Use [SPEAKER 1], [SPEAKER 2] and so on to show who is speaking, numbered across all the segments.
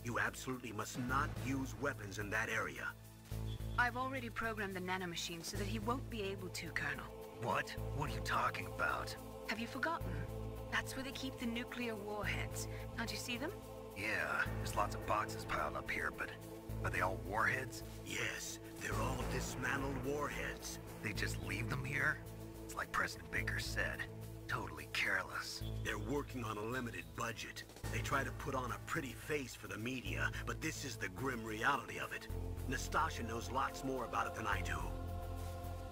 [SPEAKER 1] You absolutely must not use weapons in that area.
[SPEAKER 2] I've already programmed the nanomachine so that he won't be able to, Colonel.
[SPEAKER 3] What? What are you talking about?
[SPEAKER 2] Have you forgotten? That's where they keep the nuclear warheads. Can't you see them?
[SPEAKER 3] Yeah, there's lots of boxes piled up here, but are they all warheads?
[SPEAKER 1] Yes, they're all dismantled warheads.
[SPEAKER 3] They just leave them here? It's like President Baker said. Totally careless.
[SPEAKER 1] They're working on a limited budget. They try to put on a pretty face for the media, but this is the grim reality of it. Nastasha knows lots more about it than I do.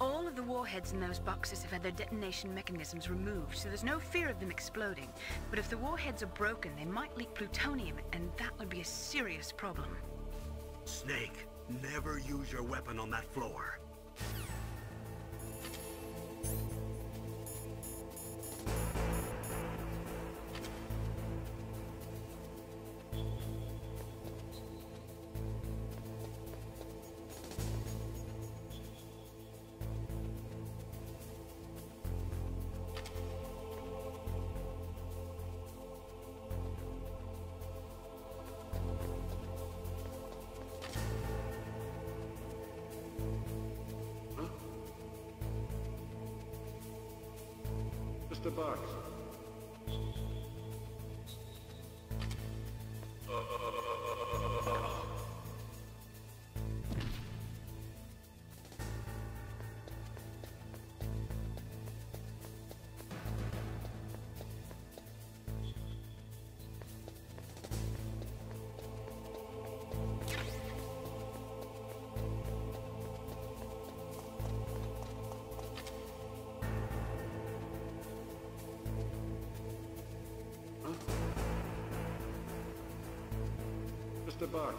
[SPEAKER 2] All of the warheads in those boxes have had their detonation mechanisms removed, so there's no fear of them exploding. But if the warheads are broken, they might leak plutonium, and that would be a serious problem.
[SPEAKER 1] Snake, never use your weapon on that floor.
[SPEAKER 4] Just a box. Just a box.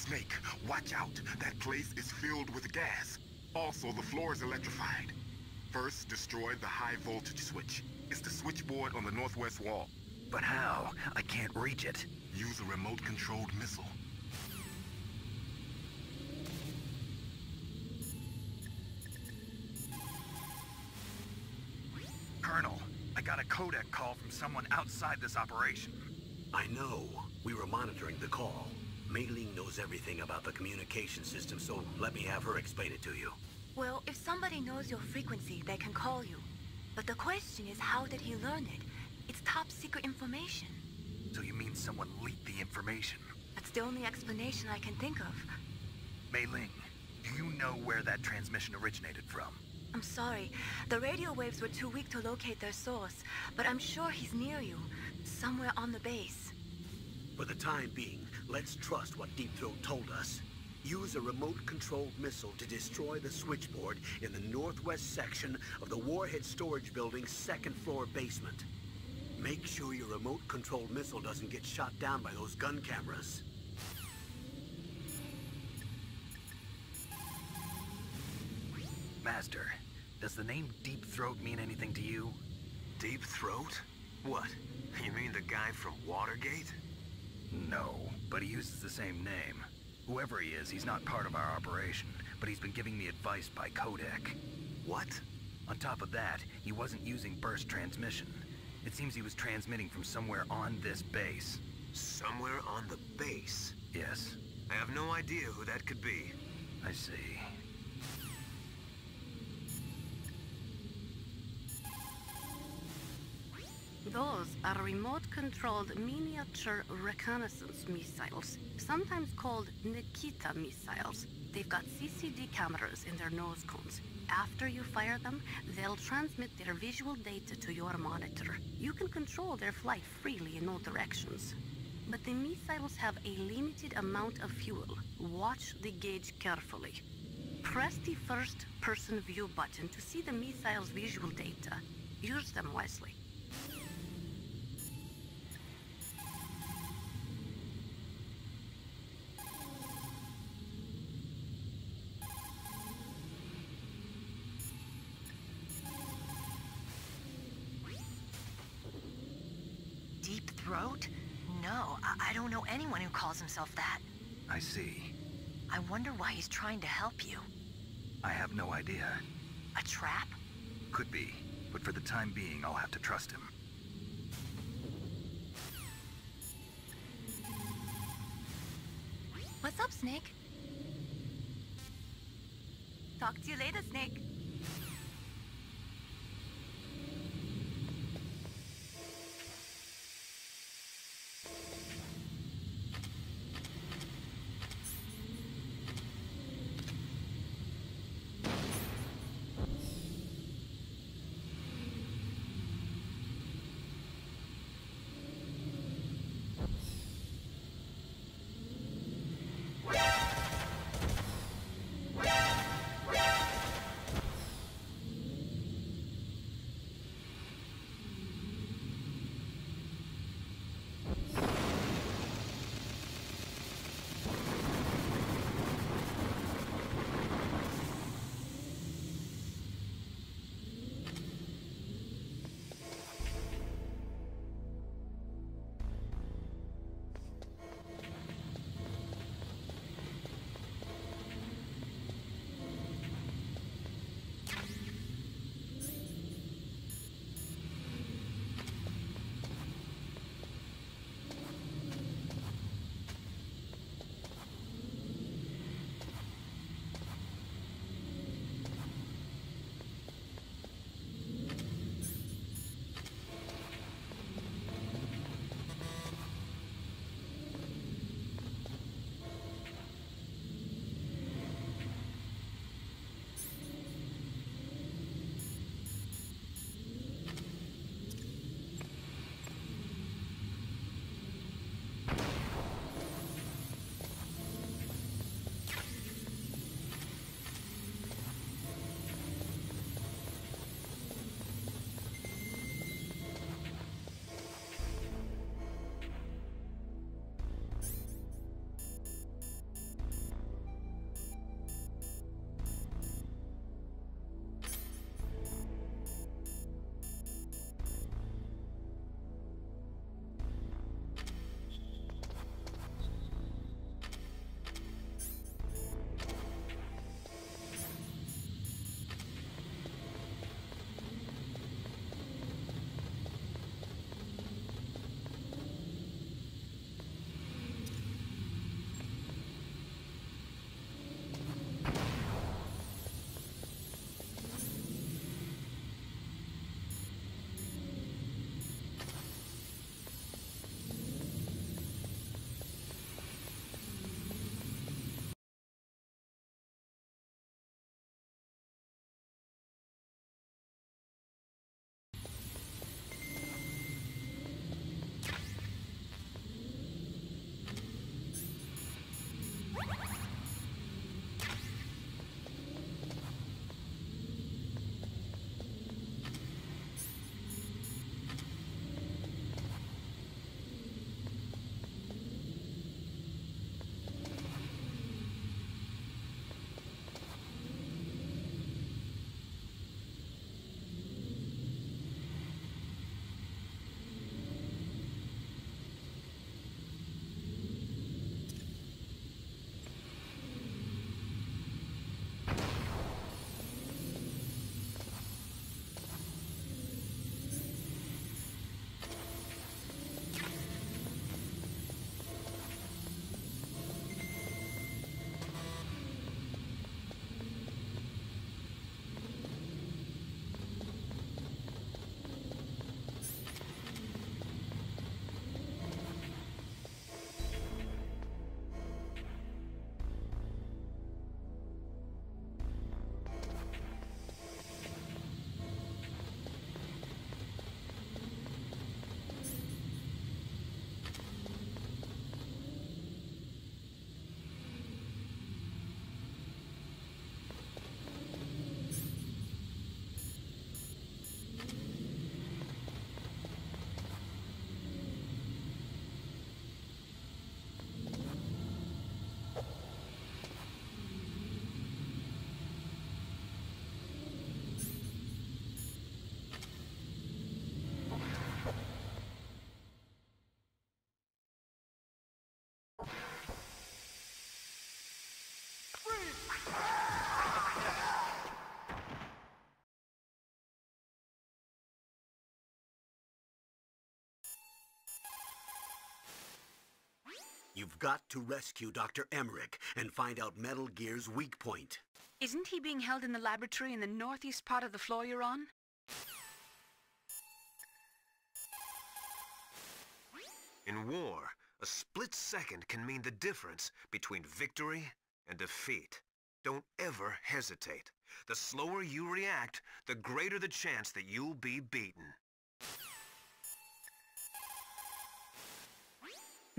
[SPEAKER 5] Snake, watch out. That place is filled with gas. Also, the floor is electrified. First, destroy the high voltage switch. It's the switchboard on the northwest wall.
[SPEAKER 3] But how? I can't reach it.
[SPEAKER 5] Use a remote-controlled missile.
[SPEAKER 3] Colonel, I got a codec call from someone outside this operation.
[SPEAKER 1] I know. We were monitoring the call. Mei Ling knows everything about the communication system, so let me have her explain it to you.
[SPEAKER 6] Well, if somebody knows your frequency, they can call you. But the question is, how did he learn it? It's top secret information.
[SPEAKER 3] So you mean someone leaked the information?
[SPEAKER 6] That's the only explanation I can think of.
[SPEAKER 3] Mei Ling, do you know where that transmission originated from?
[SPEAKER 6] I'm sorry. The radio waves were too weak to locate their source, but I'm sure he's near you. Somewhere on the base.
[SPEAKER 1] For the time being, let's trust what Deep Throat told us. Use a remote-controlled missile to destroy the switchboard in the northwest section of the Warhead Storage Building's second-floor basement. Make sure your remote-controlled missile doesn't get shot down by those gun cameras.
[SPEAKER 3] Master, does the name Deep Throat mean anything to you?
[SPEAKER 7] Deep Throat? What? You mean the guy from Watergate?
[SPEAKER 3] No, but he uses the same name. Whoever he is, he's not part of our operation, but he's been giving me advice by codec.
[SPEAKER 7] What?
[SPEAKER 3] On top of that, he wasn't using burst transmission. It seems he was transmitting from somewhere on this base.
[SPEAKER 7] Somewhere on the base?
[SPEAKER 3] Yes.
[SPEAKER 7] I have no idea who that could be.
[SPEAKER 3] I see.
[SPEAKER 8] Those are remote-controlled miniature reconnaissance missiles, sometimes called Nikita missiles. They've got CCD cameras in their nose cones. After you fire them, they'll transmit their visual data to your monitor. You can control their flight freely in all directions. But the missiles have a limited amount of fuel. Watch the gauge carefully. Press the first-person view button to see the missile's visual data. Use them wisely.
[SPEAKER 6] Deep Throat? No, I don't know anyone who calls himself that.
[SPEAKER 3] I see.
[SPEAKER 6] I wonder why he's trying to help you.
[SPEAKER 3] I have no idea.
[SPEAKER 6] A trap?
[SPEAKER 3] Could be, but for the time being, I'll have to trust him.
[SPEAKER 6] What's up, Snake? Talk to you later, Snake.
[SPEAKER 1] We've got to rescue Dr. Emmerich and find out Metal Gear's weak point.
[SPEAKER 2] Isn't he being held in the laboratory in the northeast part of the floor you're on?
[SPEAKER 7] In war, a split second can mean the difference between victory and defeat. Don't ever hesitate. The slower you react, the greater the chance that you'll be beaten.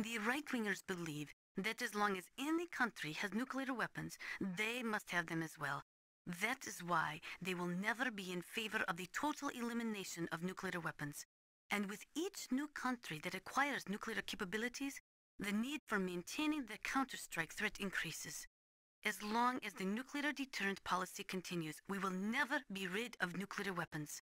[SPEAKER 8] The right-wingers believe that as long as any country has nuclear weapons, they must have them as well. That is why they will never be in favor of the total elimination of nuclear weapons. And with each new country that acquires nuclear capabilities, the need for maintaining the counter-strike threat increases. As long as the nuclear deterrent policy continues, we will never be rid of nuclear weapons.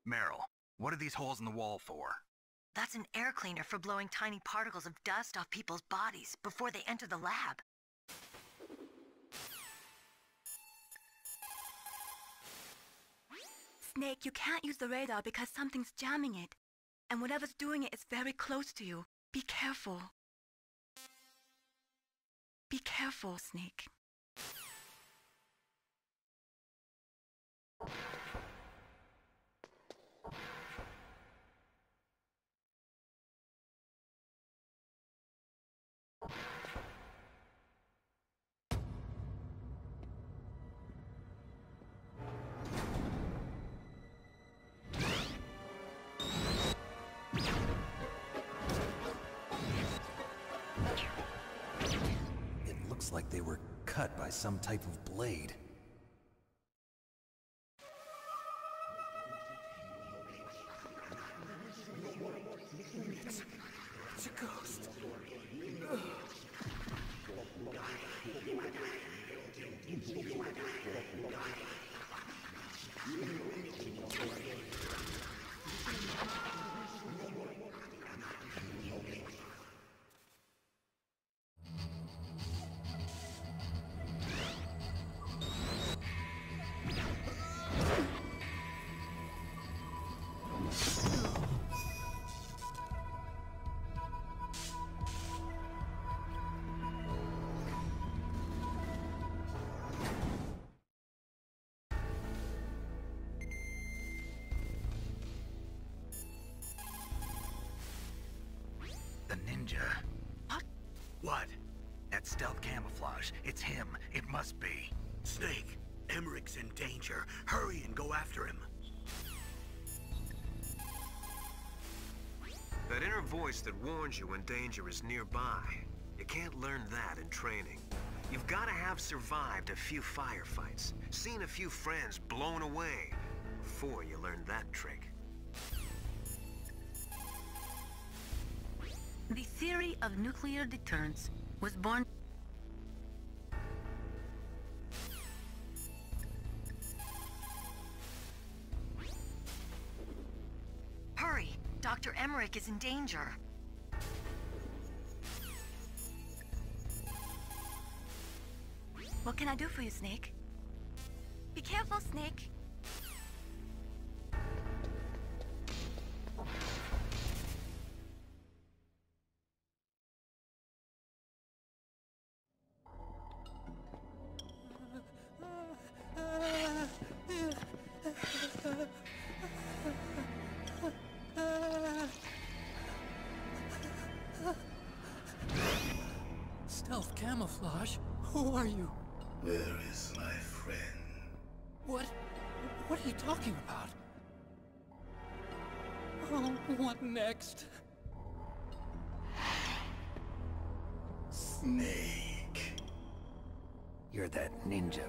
[SPEAKER 3] Meryl, what are these holes in the wall for?
[SPEAKER 6] That's an air cleaner for blowing tiny particles of dust off people's bodies before they enter the lab. Snake, you can't use the radar because something's jamming it. And whatever's doing it is very close to you. Be careful. Be careful, Snake.
[SPEAKER 3] It looks like they were cut by some type of blade.
[SPEAKER 1] It's a ghost.
[SPEAKER 3] The ninja.
[SPEAKER 2] What?
[SPEAKER 1] What?
[SPEAKER 3] That stealth camouflage. It's him. It must be.
[SPEAKER 1] Snake, Emmerich's in danger. Hurry and go after him.
[SPEAKER 7] That inner voice that warns you when danger is nearby. You can't learn that in training. You've got to have survived a few firefights, seen a few friends blown away, before you learn that trick.
[SPEAKER 8] The theory of nuclear deterrence was born.
[SPEAKER 6] Hurry! Dr. Emmerich is in danger. What can I do for you, Snake? Be careful, Snake.
[SPEAKER 9] Stealth camouflage? Who are you?
[SPEAKER 10] Where is my friend?
[SPEAKER 9] What are you talking about? Oh, what next?
[SPEAKER 10] Snake.
[SPEAKER 3] You're that ninja.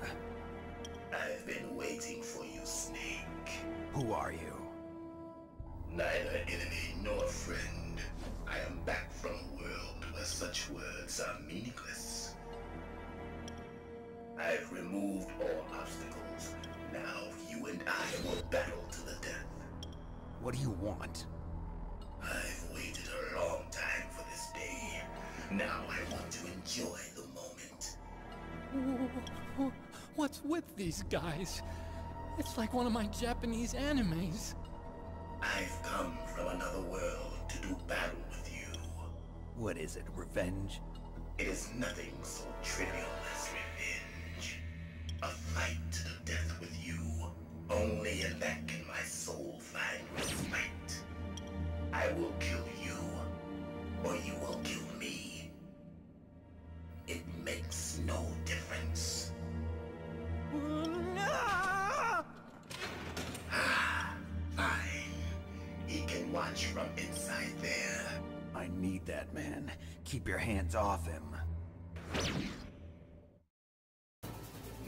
[SPEAKER 10] I've been waiting for you, Snake.
[SPEAKER 3] Who are you?
[SPEAKER 10] Neither enemy nor friend. I am back from a world where such words are meaningless. I've removed all obstacles. Now you and I will battle to the death.
[SPEAKER 3] What do you want?
[SPEAKER 10] I've waited a long time for this day. Now I want to enjoy the moment.
[SPEAKER 9] What's with these guys? It's like one of my Japanese animes.
[SPEAKER 10] I've come from another world to do battle with you.
[SPEAKER 11] What is it, revenge?
[SPEAKER 10] It is nothing so trivial as revenge. A fight to the death with you. Only in that can my soul find respite. I will kill you, or you will kill me. It makes no difference. Fine. He can watch from inside there.
[SPEAKER 11] I need that man. Keep your hands off him.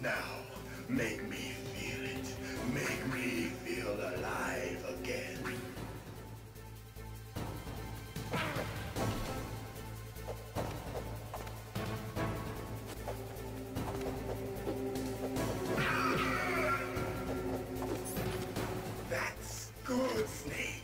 [SPEAKER 10] Now, make me feel it. Make me feel alive again. That's good, Snake.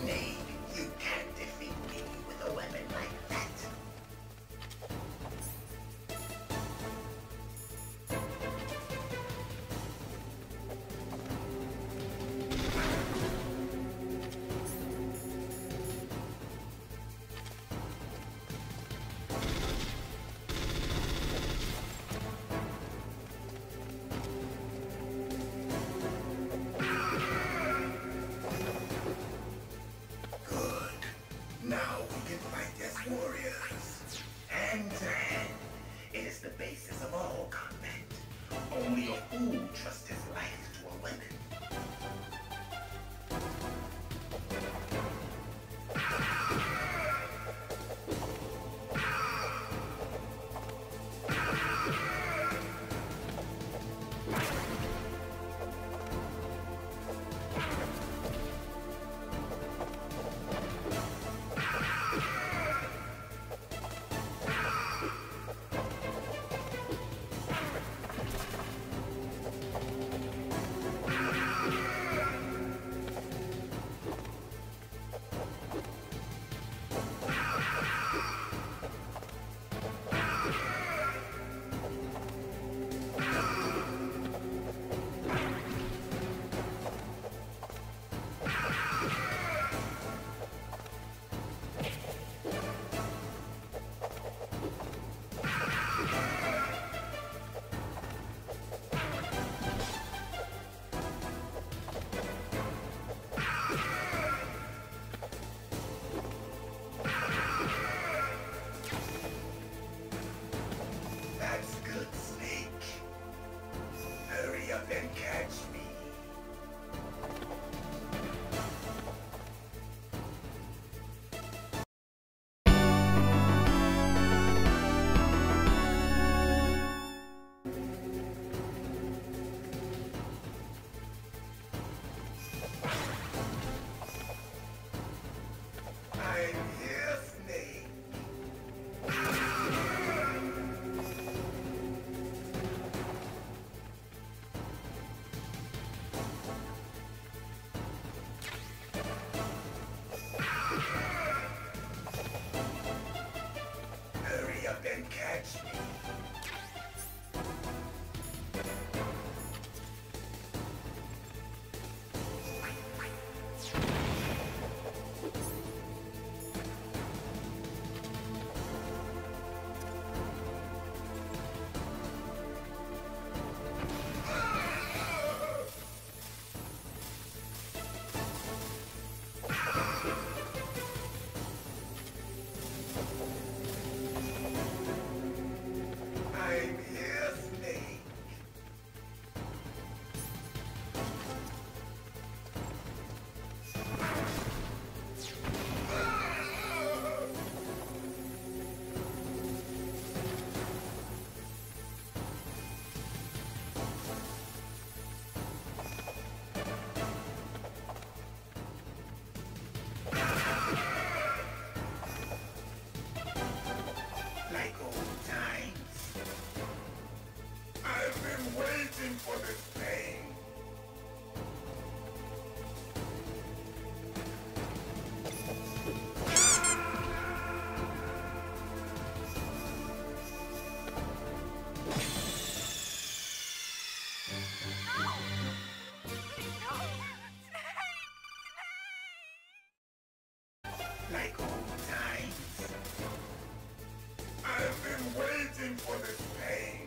[SPEAKER 10] Snake, you can't defeat me with a weapon like that. Good. Now we can fight as warriors. Hand to hand. It is the basis of all combat. Only a fool trusts his life to a weapon. like old times. I've been waiting for this pain.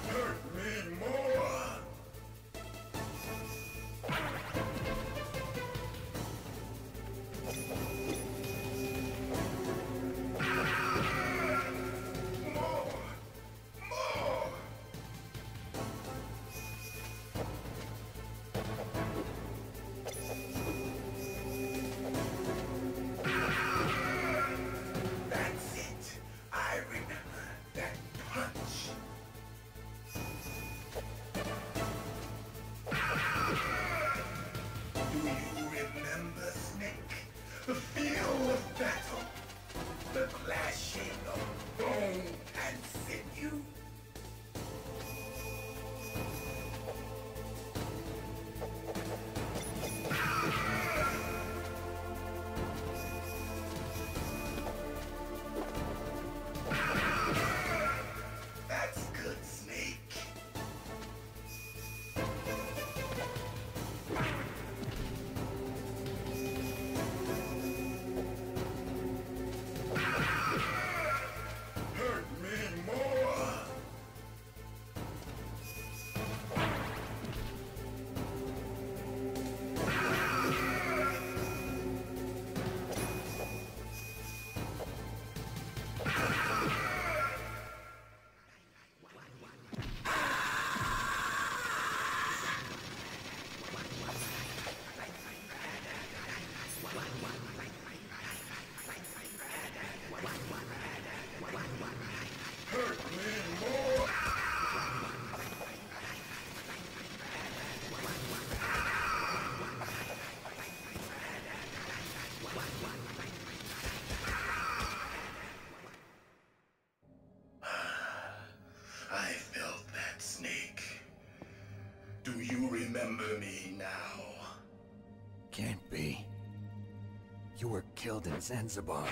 [SPEAKER 10] Hurt me more. That's it. I remember that punch. Do you remember, Snake? The feel of battle. The clashing of bone and sinew. That's good, Snake. Hurt me more. Hurt me more. I felt that, Snake. Do you remember me now?
[SPEAKER 11] Can't be. You were killed in Zanzibar.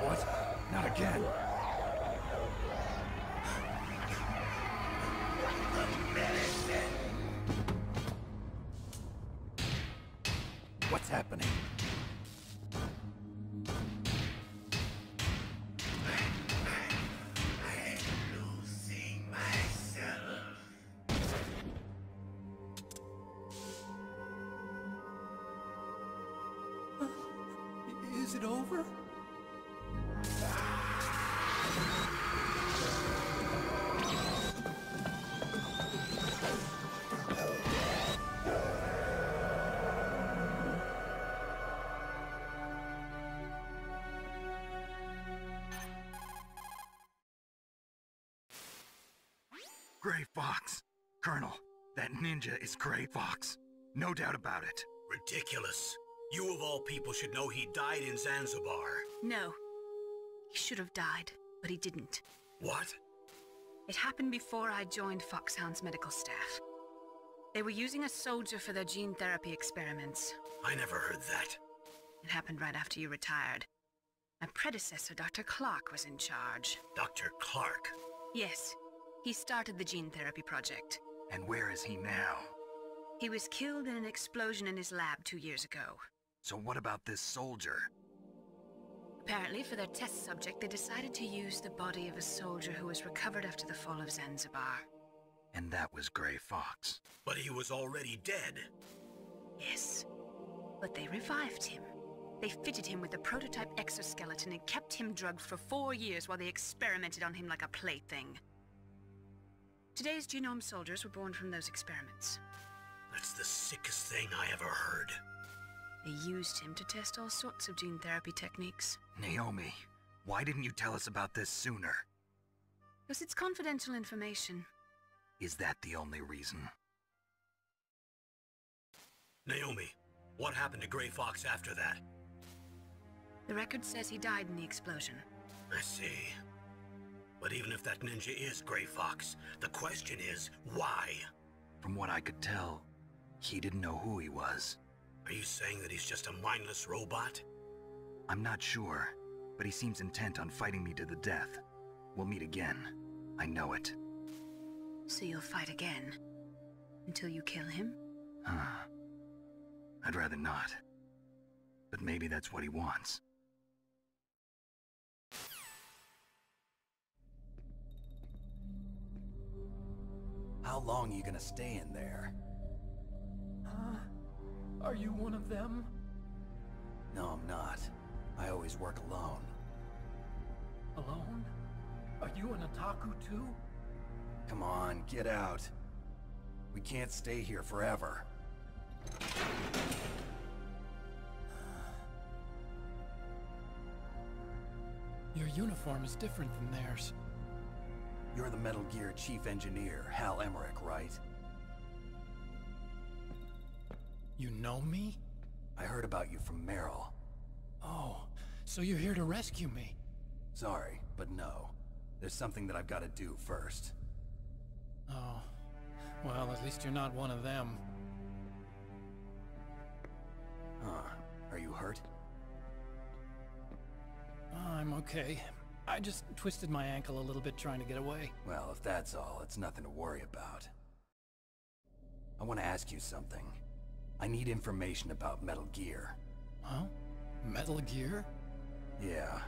[SPEAKER 11] What? Not again. What's happening?
[SPEAKER 10] I'm losing myself.
[SPEAKER 9] Is it over?
[SPEAKER 3] Gray Fox. Colonel, that ninja is Gray Fox. No doubt about it.
[SPEAKER 1] Ridiculous. You of all people should know he died in Zanzibar.
[SPEAKER 2] No. He should have died, but he didn't.
[SPEAKER 1] What?
[SPEAKER 2] It happened before I joined Foxhound's medical staff. They were using a soldier for their gene therapy experiments.
[SPEAKER 1] I never heard that.
[SPEAKER 2] It happened right after you retired. My predecessor, Dr. Clark, was in charge.
[SPEAKER 1] Dr. Clark?
[SPEAKER 2] Yes. He started the gene therapy project.
[SPEAKER 3] And where is he now?
[SPEAKER 2] He was killed in an explosion in his lab 2 years ago.
[SPEAKER 3] So what about this soldier?
[SPEAKER 2] Apparently, for their test subject, they decided to use the body of a soldier who was recovered after the fall of Zanzibar.
[SPEAKER 3] And that was Gray Fox.
[SPEAKER 1] But he was already dead.
[SPEAKER 2] Yes. But they revived him. They fitted him with a prototype exoskeleton and kept him drugged for 4 years while they experimented on him like a plaything. Today's genome soldiers were born from those experiments.
[SPEAKER 1] That's the sickest thing I ever heard.
[SPEAKER 2] They used him to test all sorts of gene therapy techniques.
[SPEAKER 3] Naomi, why didn't you tell us about this sooner?
[SPEAKER 2] Because it's confidential information.
[SPEAKER 3] Is that the only reason?
[SPEAKER 1] Naomi, what happened to Gray Fox after that?
[SPEAKER 2] The record says he died in the explosion.
[SPEAKER 1] I see. But even if that ninja is Gray Fox, the question is, why?
[SPEAKER 3] From what I could tell, He didn't know who he was.
[SPEAKER 1] Are you saying that he's just a mindless robot?
[SPEAKER 3] I'm not sure, but he seems intent on fighting me to the death. We'll meet again. I know it.
[SPEAKER 2] So you'll fight again? Until you kill him?
[SPEAKER 3] I'd rather not. But maybe that's what he wants.
[SPEAKER 11] How long are you gonna stay in there?
[SPEAKER 9] Huh? Are you one of them?
[SPEAKER 11] No, I'm not. I always work alone.
[SPEAKER 9] Alone? Are you an otaku too?
[SPEAKER 11] Come on, get out. We can't stay here forever.
[SPEAKER 9] Your uniform is different than theirs.
[SPEAKER 11] You're the Metal Gear Chief Engineer, Hal Emmerich, right?
[SPEAKER 9] You know me?
[SPEAKER 11] I heard about you from Meryl.
[SPEAKER 9] Oh, so you're here to rescue me?
[SPEAKER 11] Sorry, but no. There's something that I've got to do first.
[SPEAKER 9] Oh. Well, at least you're not one of them.
[SPEAKER 11] Huh. Are you hurt?
[SPEAKER 9] I'm okay. I just twisted my ankle a little bit trying to get away.
[SPEAKER 11] Well, if that's all, it's nothing to worry about. I want to ask you something. I need information about Metal Gear.
[SPEAKER 9] Huh? Metal Gear?
[SPEAKER 11] Yeah.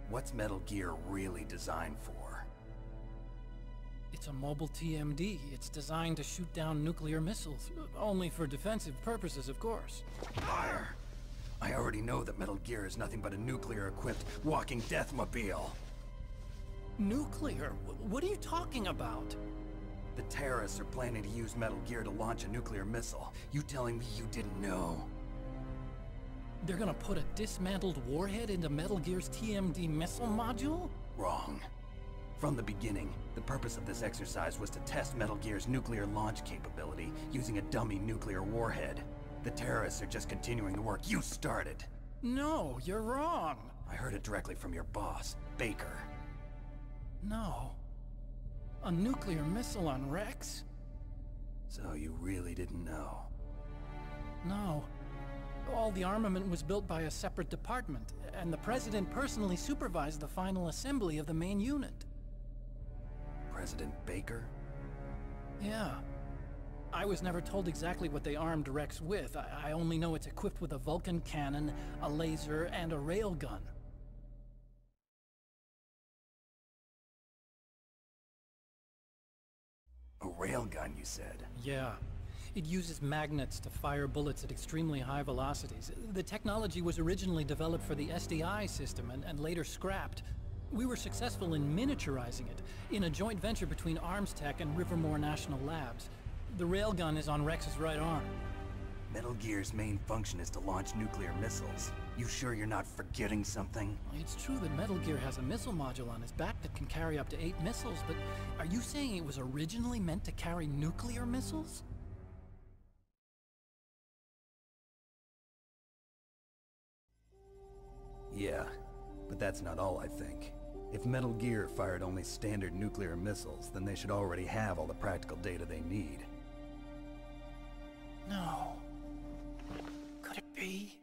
[SPEAKER 11] What's Metal Gear really designed for?
[SPEAKER 9] It's a mobile TMD. It's designed to shoot down nuclear missiles. Only for defensive purposes, of course.
[SPEAKER 11] Liar! I already know that Metal Gear is nothing but a nuclear-equipped walking deathmobile.
[SPEAKER 9] Nuclear? What are you talking about?
[SPEAKER 11] The terrorists are planning to use Metal Gear to launch a nuclear missile. You telling me you didn't know?
[SPEAKER 9] They're gonna put a dismantled warhead into Metal Gear's TMD missile module?
[SPEAKER 11] Wrong. From the beginning, the purpose of this exercise was to test Metal Gear's nuclear launch capability using a dummy nuclear warhead. The terrorists are just continuing the work you started.
[SPEAKER 9] No, you're wrong.
[SPEAKER 11] I heard it directly from your boss, Baker.
[SPEAKER 9] No. A nuclear missile on Rex?
[SPEAKER 11] So you really didn't know?
[SPEAKER 9] No. All the armament was built by a separate department, and the President personally supervised the final assembly of the main unit.
[SPEAKER 11] President Baker?
[SPEAKER 9] Yeah. I was never told exactly what they armed Rex with. I only know it's equipped with a Vulcan cannon, a laser, and a railgun.
[SPEAKER 11] A railgun, you said?
[SPEAKER 9] Yeah. It uses magnets to fire bullets at extremely high velocities. The technology was originally developed for the SDI system and later scrapped. We were successful in miniaturizing it, in a joint venture between Arms Tech and Rivermore National Labs. The railgun is on Rex's right arm.
[SPEAKER 11] Metal Gear's main function is to launch nuclear missiles. You sure you're not forgetting something?
[SPEAKER 9] It's true that Metal Gear has a missile module on his back that can carry up to 8 missiles, but are you saying it was originally meant to carry nuclear missiles?
[SPEAKER 11] Yeah, but that's not all I think. If Metal Gear fired only standard nuclear missiles, then they should already have all the practical data they need.
[SPEAKER 9] No. Could it be?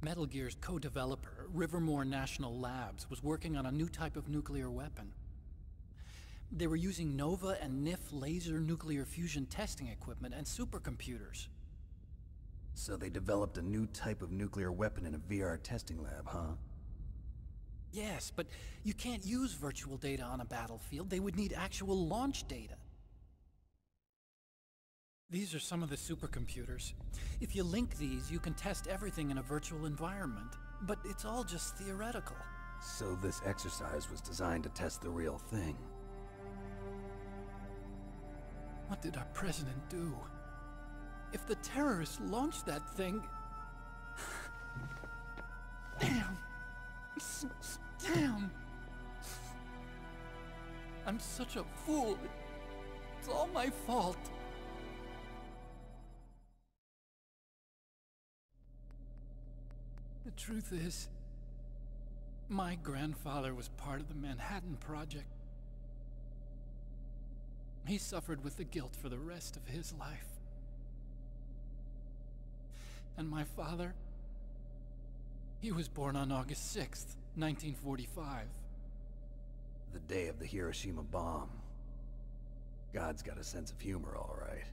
[SPEAKER 9] Metal Gear's co-developer, Rivermore National Labs, was working on a new type of nuclear weapon. They were using Nova and NIF laser nuclear fusion testing equipment and supercomputers.
[SPEAKER 11] So they developed a new type of nuclear weapon in a VR testing lab, huh?
[SPEAKER 9] Yes, but you can't use virtual data on a battlefield. They would need actual launch data. These are some of the supercomputers. If you link these, you can test everything in a virtual environment. But it's all just theoretical.
[SPEAKER 11] So this exercise was designed to test the real thing.
[SPEAKER 9] What did our president do? If the terrorists launched that thing... Damn! Damn! I'm such a fool. It's all my fault. The truth is, my grandfather was part of the Manhattan Project. He suffered with the guilt for the rest of his life. And my father? He was born on August 6th, 1945.
[SPEAKER 11] The day of the Hiroshima bomb. God's got a sense of humor, all right.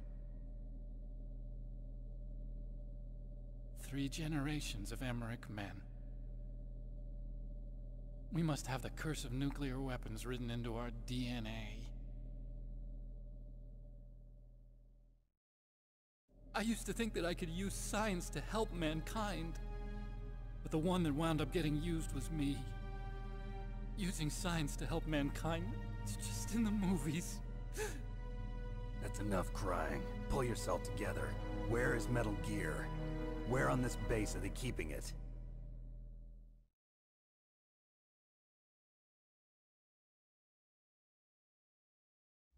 [SPEAKER 9] 3 generations of Emmerich men. We must have the curse of nuclear weapons written into our DNA. I used to think that I could use science to help mankind. But the one that wound up getting used was me. Using science to help mankind, it's just in the movies.
[SPEAKER 11] That's enough crying. Pull yourself together. Where is Metal Gear? Where on this base are they keeping it?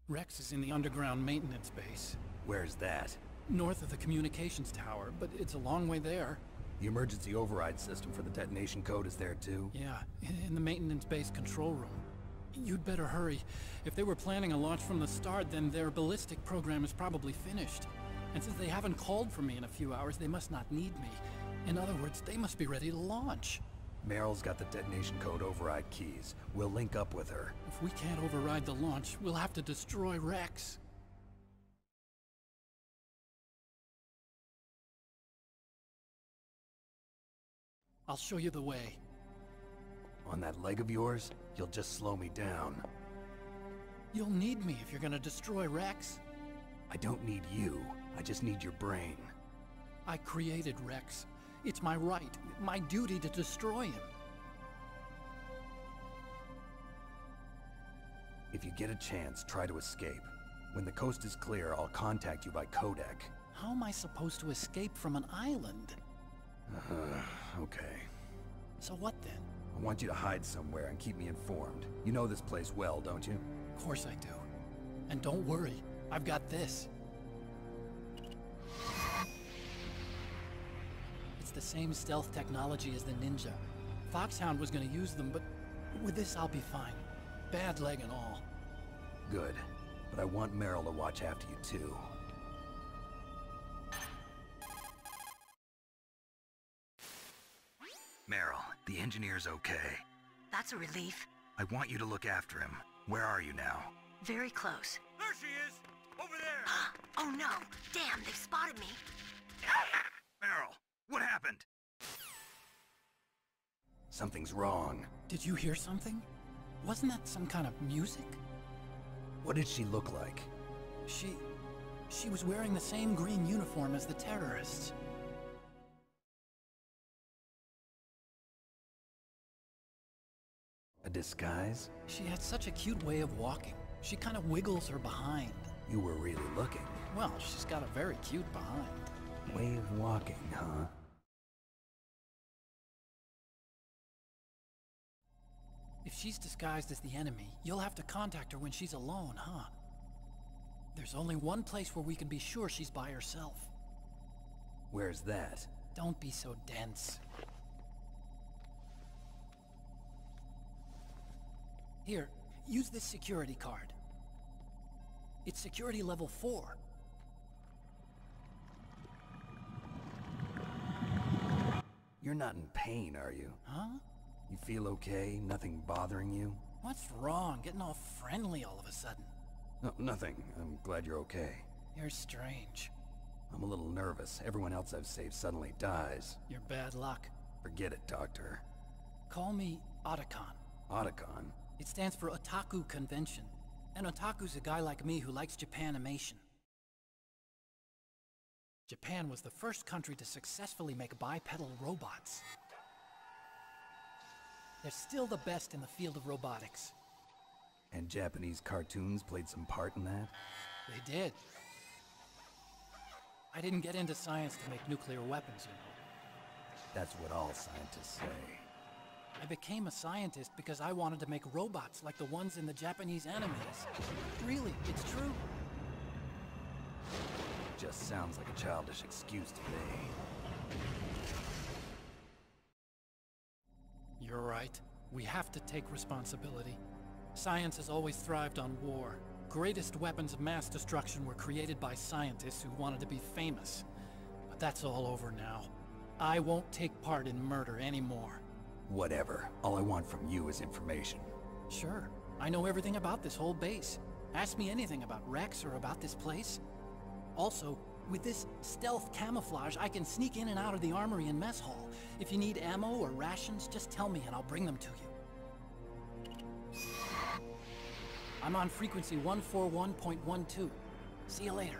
[SPEAKER 9] Rex is in the underground maintenance base.
[SPEAKER 11] Where's that?
[SPEAKER 9] North of the communications tower, but it's a long way there.
[SPEAKER 11] The emergency override system for the detonation code is there too?
[SPEAKER 9] Yeah, in the maintenance base control room. You'd better hurry. If they were planning a launch from the start, then their ballistic program is probably finished. And since they haven't called for me in a few hours, they must not need me. In other words, they must be ready to launch.
[SPEAKER 11] Meryl's got the detonation code override keys. We'll link up with her.
[SPEAKER 9] If we can't override the launch, we'll have to destroy Rex. I'll show you the way.
[SPEAKER 11] On that leg of yours, you'll just slow me down.
[SPEAKER 9] You'll need me if you're gonna destroy Rex.
[SPEAKER 11] I don't need you. I just need your brain.
[SPEAKER 9] I created Rex. It's my right, my duty to destroy him.
[SPEAKER 11] If you get a chance, try to escape. When the coast is clear, I'll contact you by codec.
[SPEAKER 9] How am I supposed to escape from an island?
[SPEAKER 11] Okay.
[SPEAKER 9] So what then?
[SPEAKER 11] I want you to hide somewhere and keep me informed. You know this place well, don't you?
[SPEAKER 9] Of course I do. And don't worry, I've got this. It's the same stealth technology as the Ninja. Foxhound was gonna use them, but with this I'll be fine. Bad leg and all.
[SPEAKER 11] Good. But I want Meryl to watch after you too.
[SPEAKER 3] Meryl, the engineer's okay.
[SPEAKER 6] That's a relief.
[SPEAKER 3] I want you to look after him. Where are you now?
[SPEAKER 6] Very close.
[SPEAKER 7] There she is! Over there!
[SPEAKER 6] Oh no! Damn, they've spotted me.
[SPEAKER 3] Meryl, what happened?
[SPEAKER 11] Something's wrong.
[SPEAKER 9] Did you hear something? Wasn't that some kind of music?
[SPEAKER 11] What did she look like?
[SPEAKER 9] She was wearing the same green uniform as the terrorists.
[SPEAKER 11] A disguise?
[SPEAKER 9] She had such a cute way of walking. She kind of wiggles her behind.
[SPEAKER 11] You were really looking.
[SPEAKER 9] Well, she's got a very cute behind.
[SPEAKER 11] Way of walking, huh?
[SPEAKER 9] If she's disguised as the enemy, you'll have to contact her when she's alone, huh? There's only one place where we can be sure she's by herself.
[SPEAKER 11] Where's that?
[SPEAKER 9] Don't be so dense. Here, use this security card. It's security level 4.
[SPEAKER 11] You're not in pain, are you?
[SPEAKER 9] Huh?
[SPEAKER 11] You feel okay? Nothing bothering you?
[SPEAKER 9] What's wrong? Getting all friendly all of a sudden.
[SPEAKER 11] No, nothing. I'm glad you're okay.
[SPEAKER 9] You're strange.
[SPEAKER 11] I'm a little nervous. Everyone else I've saved suddenly dies.
[SPEAKER 9] You're bad luck.
[SPEAKER 11] Forget it, Doctor.
[SPEAKER 9] Call me Otacon.
[SPEAKER 11] Otacon?
[SPEAKER 9] It stands for Otaku Convention. An otaku's a guy like me who likes Japanimation. Japan was the first country to successfully make bipedal robots. They're still the best in the field of robotics.
[SPEAKER 11] And Japanese cartoons played some part in that?
[SPEAKER 9] They did. I didn't get into science to make nuclear weapons, you know.
[SPEAKER 11] That's what all scientists say.
[SPEAKER 9] I became a scientist because I wanted to make robots like the ones in the Japanese animes. Really, it's true.
[SPEAKER 11] Just sounds like a childish excuse to me.
[SPEAKER 9] You're right. We have to take responsibility. Science has always thrived on war. greatest weapons of mass destruction were created by scientists who wanted to be famous. But that's all over now. I won't take part in murder anymore.
[SPEAKER 11] Whatever. All I want from you is information.
[SPEAKER 9] Sure. I know everything about this whole base. Ask me anything about Rex or about this place. Also, with this stealth camouflage, I can sneak in and out of the armory and mess hall. If you need ammo or rations, just tell me and I'll bring them to you. I'm on frequency 141.12. See you later.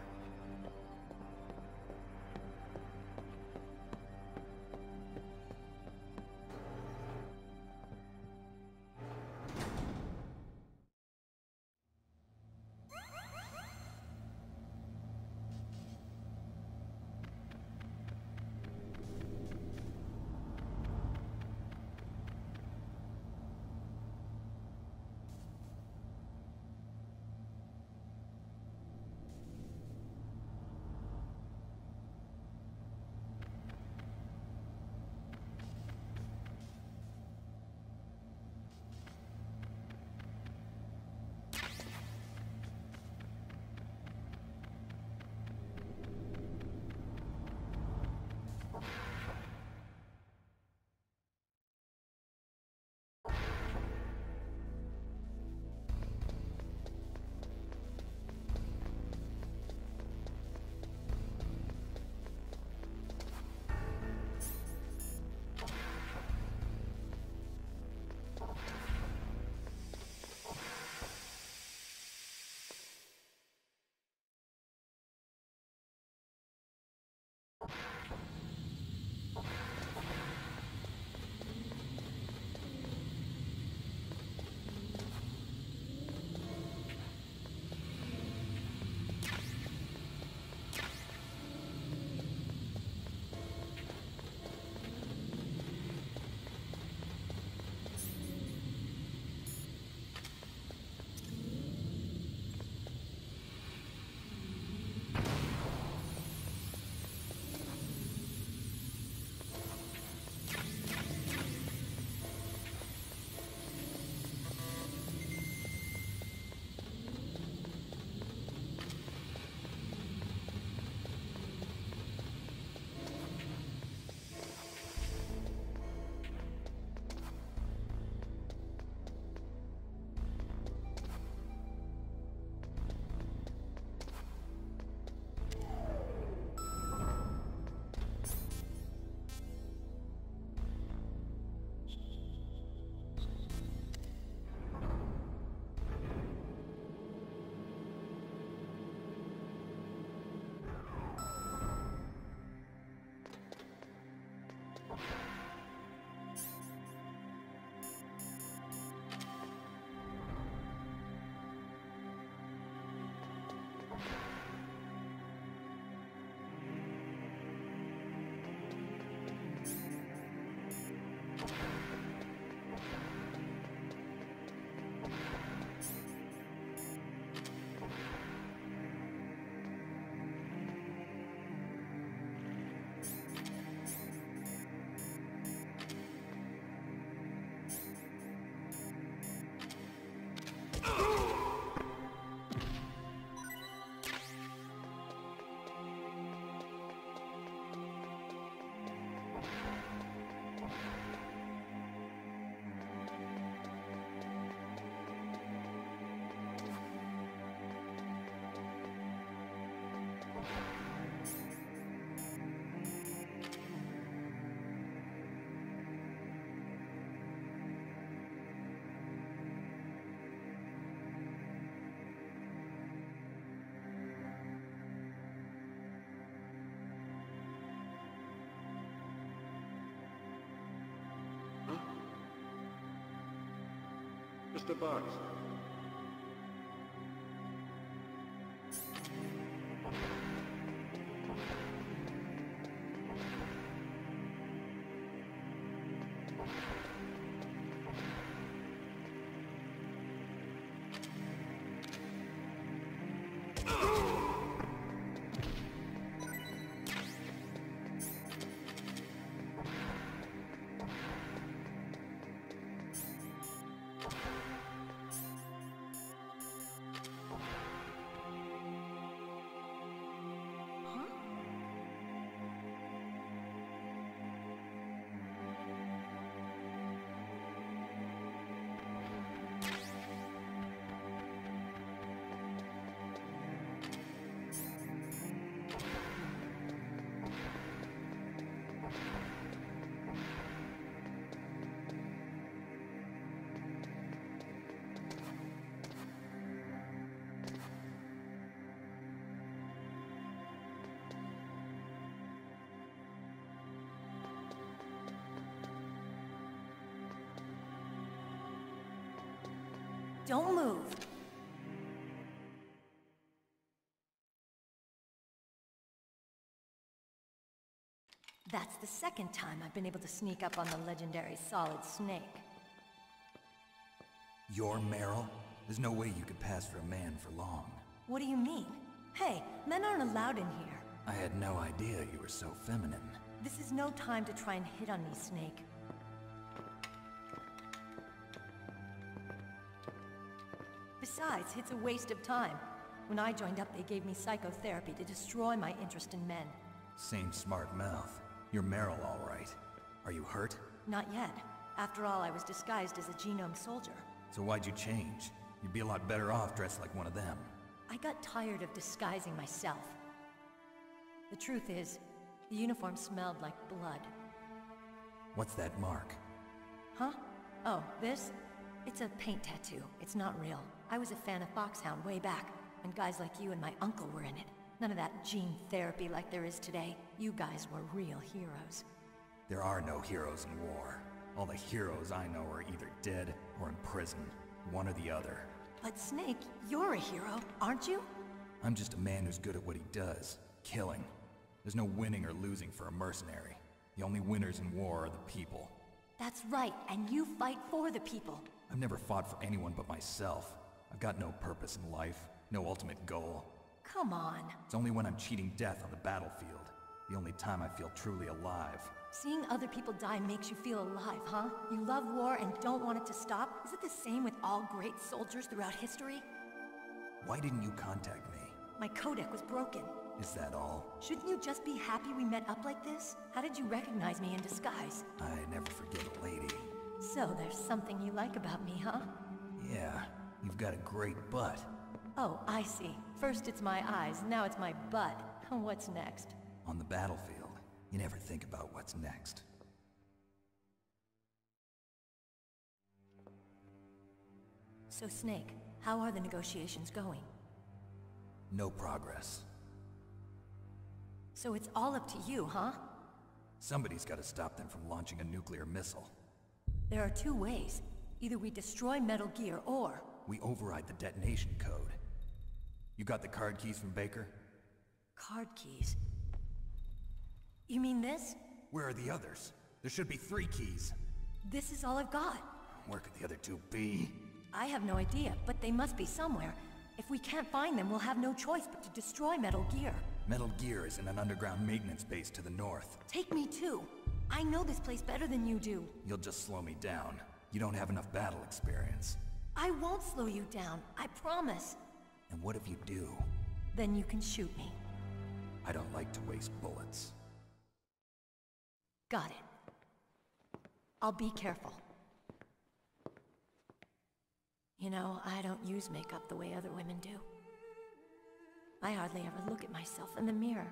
[SPEAKER 4] Mr. Box.
[SPEAKER 6] Don't move. That's the second time I've been able to sneak up on the legendary Solid Snake.
[SPEAKER 11] You're Meryl? There's no way you could pass for a man for long.
[SPEAKER 6] What do you mean? Hey, men aren't allowed in here.
[SPEAKER 11] I had no idea you were so feminine.
[SPEAKER 6] This is no time to try and hit on me, Snake. Besides, it's a waste of time. When I joined up, they gave me psychotherapy to destroy my interest in men.
[SPEAKER 11] Same smart mouth. You're Meryl, all right. Are you hurt?
[SPEAKER 6] Not yet. After all, I was disguised as a genome soldier.
[SPEAKER 11] So why'd you change? You'd be a lot better off dressed like one of them.
[SPEAKER 6] I got tired of disguising myself. The truth is, the uniform smelled like blood.
[SPEAKER 11] What's that mark?
[SPEAKER 6] Huh? Oh, this? It's a paint tattoo. It's not real. I was a fan of Foxhound way back, when guys like you and my uncle were in it. None of that gene therapy like there is today. You guys were real heroes.
[SPEAKER 11] There are no heroes in war. All the heroes I know are either dead or in prison. One or the other.
[SPEAKER 6] But Snake, you're a hero, aren't you?
[SPEAKER 11] I'm just a man who's good at what he does. Killing. There's no winning or losing for a mercenary. The only winners in war are the people.
[SPEAKER 6] That's right, and you fight for the people.
[SPEAKER 11] I've never fought for anyone but myself. I've got no purpose in life, no ultimate goal.
[SPEAKER 6] Come on.
[SPEAKER 11] It's only when I'm cheating death on the battlefield. The only time I feel truly alive.
[SPEAKER 6] Seeing other people die makes you feel alive, huh? You love war and don't want it to stop? Is it the same with all great soldiers throughout history?
[SPEAKER 11] Why didn't you contact me?
[SPEAKER 6] My codec was broken.
[SPEAKER 11] Is that all?
[SPEAKER 6] Shouldn't you just be happy we met up like this? How did you recognize me in disguise?
[SPEAKER 11] I never forget a lady.
[SPEAKER 6] So there's something you like about me, huh?
[SPEAKER 11] Yeah, you've got a great butt.
[SPEAKER 6] Oh, I see. First it's my eyes, now it's my butt. What's next?
[SPEAKER 11] On the battlefield, you never think about what's next.
[SPEAKER 6] So Snake, how are the negotiations going?
[SPEAKER 11] No progress.
[SPEAKER 6] So it's all up to you, huh?
[SPEAKER 11] Somebody's got to stop them from launching a nuclear missile.
[SPEAKER 6] There are two ways. Either we destroy Metal Gear, or...
[SPEAKER 11] we override the detonation code. You got the card keys from Baker?
[SPEAKER 6] Card keys? You mean this?
[SPEAKER 11] Where are the others? There should be 3 keys.
[SPEAKER 6] This is all I've got.
[SPEAKER 11] Where could the other 2 be?
[SPEAKER 6] I have no idea, but they must be somewhere. If we can't find them, we'll have no choice but to destroy Metal Gear.
[SPEAKER 11] Metal Gear is in an underground maintenance base to the north.
[SPEAKER 6] Take me too. I know this place better than you do.
[SPEAKER 11] You'll just slow me down. You don't have enough battle experience.
[SPEAKER 6] I won't slow you down, I promise.
[SPEAKER 11] And what if you do?
[SPEAKER 6] Then you can shoot me.
[SPEAKER 11] I don't like to waste bullets.
[SPEAKER 6] Got it. I'll be careful. You know, I don't use makeup the way other women do. I hardly ever look at myself in the mirror.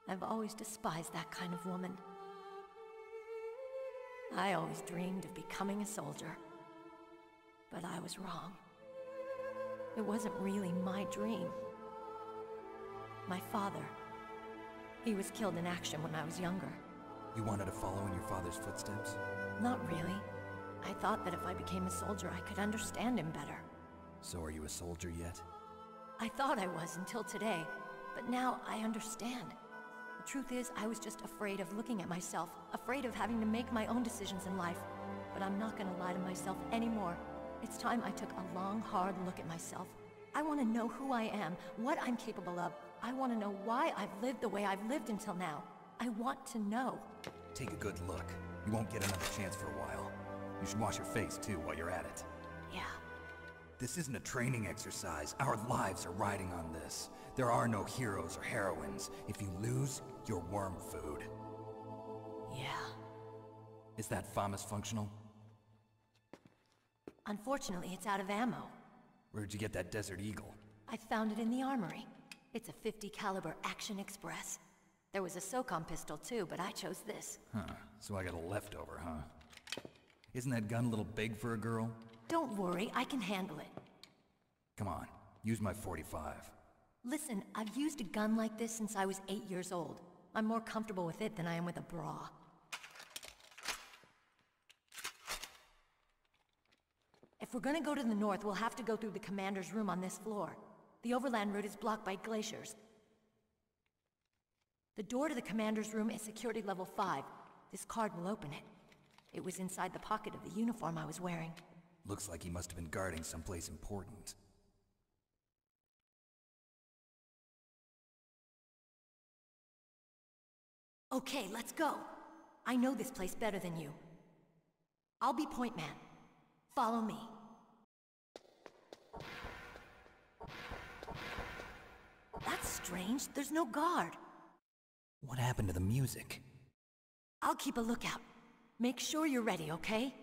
[SPEAKER 6] I've always despised that kind of woman. I always dreamed of becoming a soldier. But I was wrong. It wasn't really my dream. My father, he was killed in action when I was younger.
[SPEAKER 11] You wanted to follow in your father's footsteps?
[SPEAKER 6] Not really. I thought that if I became a soldier, I could understand him better.
[SPEAKER 11] So are you a soldier yet?
[SPEAKER 6] I thought I was until today, but now I understand. The truth is, I was just afraid of looking at myself, afraid of having to make my own decisions in life. But I'm not gonna lie to myself anymore. It's time I took a long, hard look at myself. I want to know who I am, what I'm capable of. I want to know why I've lived the way I've lived until now. I want to know.
[SPEAKER 11] Take a good look. You won't get another chance for a while. You should wash your face, too, while you're at it.
[SPEAKER 6] Yeah.
[SPEAKER 11] This isn't a training exercise. Our lives are riding on this. There are no heroes or heroines. If you lose, you're worm food.
[SPEAKER 6] Yeah.
[SPEAKER 11] Is that FAMAS functional?
[SPEAKER 6] Unfortunately, it's out of ammo.
[SPEAKER 11] Where'd you get that Desert Eagle?
[SPEAKER 6] I found it in the armory. It's a .50 caliber Action Express. There was a SOCOM pistol too, but I chose this.
[SPEAKER 11] Huh, so I got a leftover, huh? Isn't that gun a little big for a girl?
[SPEAKER 6] Don't worry, I can handle it.
[SPEAKER 11] Come on, use my .45.
[SPEAKER 6] Listen, I've used a gun like this since I was 8 years old. I'm more comfortable with it than I am with a bra. If If we're gonna go to the north, we'll have to go through the commander's room on this floor. The overland route is blocked by glaciers. The door to the commander's room is security level 5. This card will open it. It was inside the pocket of the uniform I was wearing.
[SPEAKER 11] Looks like he must have been guarding someplace important.
[SPEAKER 6] Okay, let's go. I know this place better than you. I'll be point man. Follow me. That's strange. There's no guard.
[SPEAKER 11] What happened to the music?
[SPEAKER 6] I'll keep a lookout. Make sure you're ready, okay?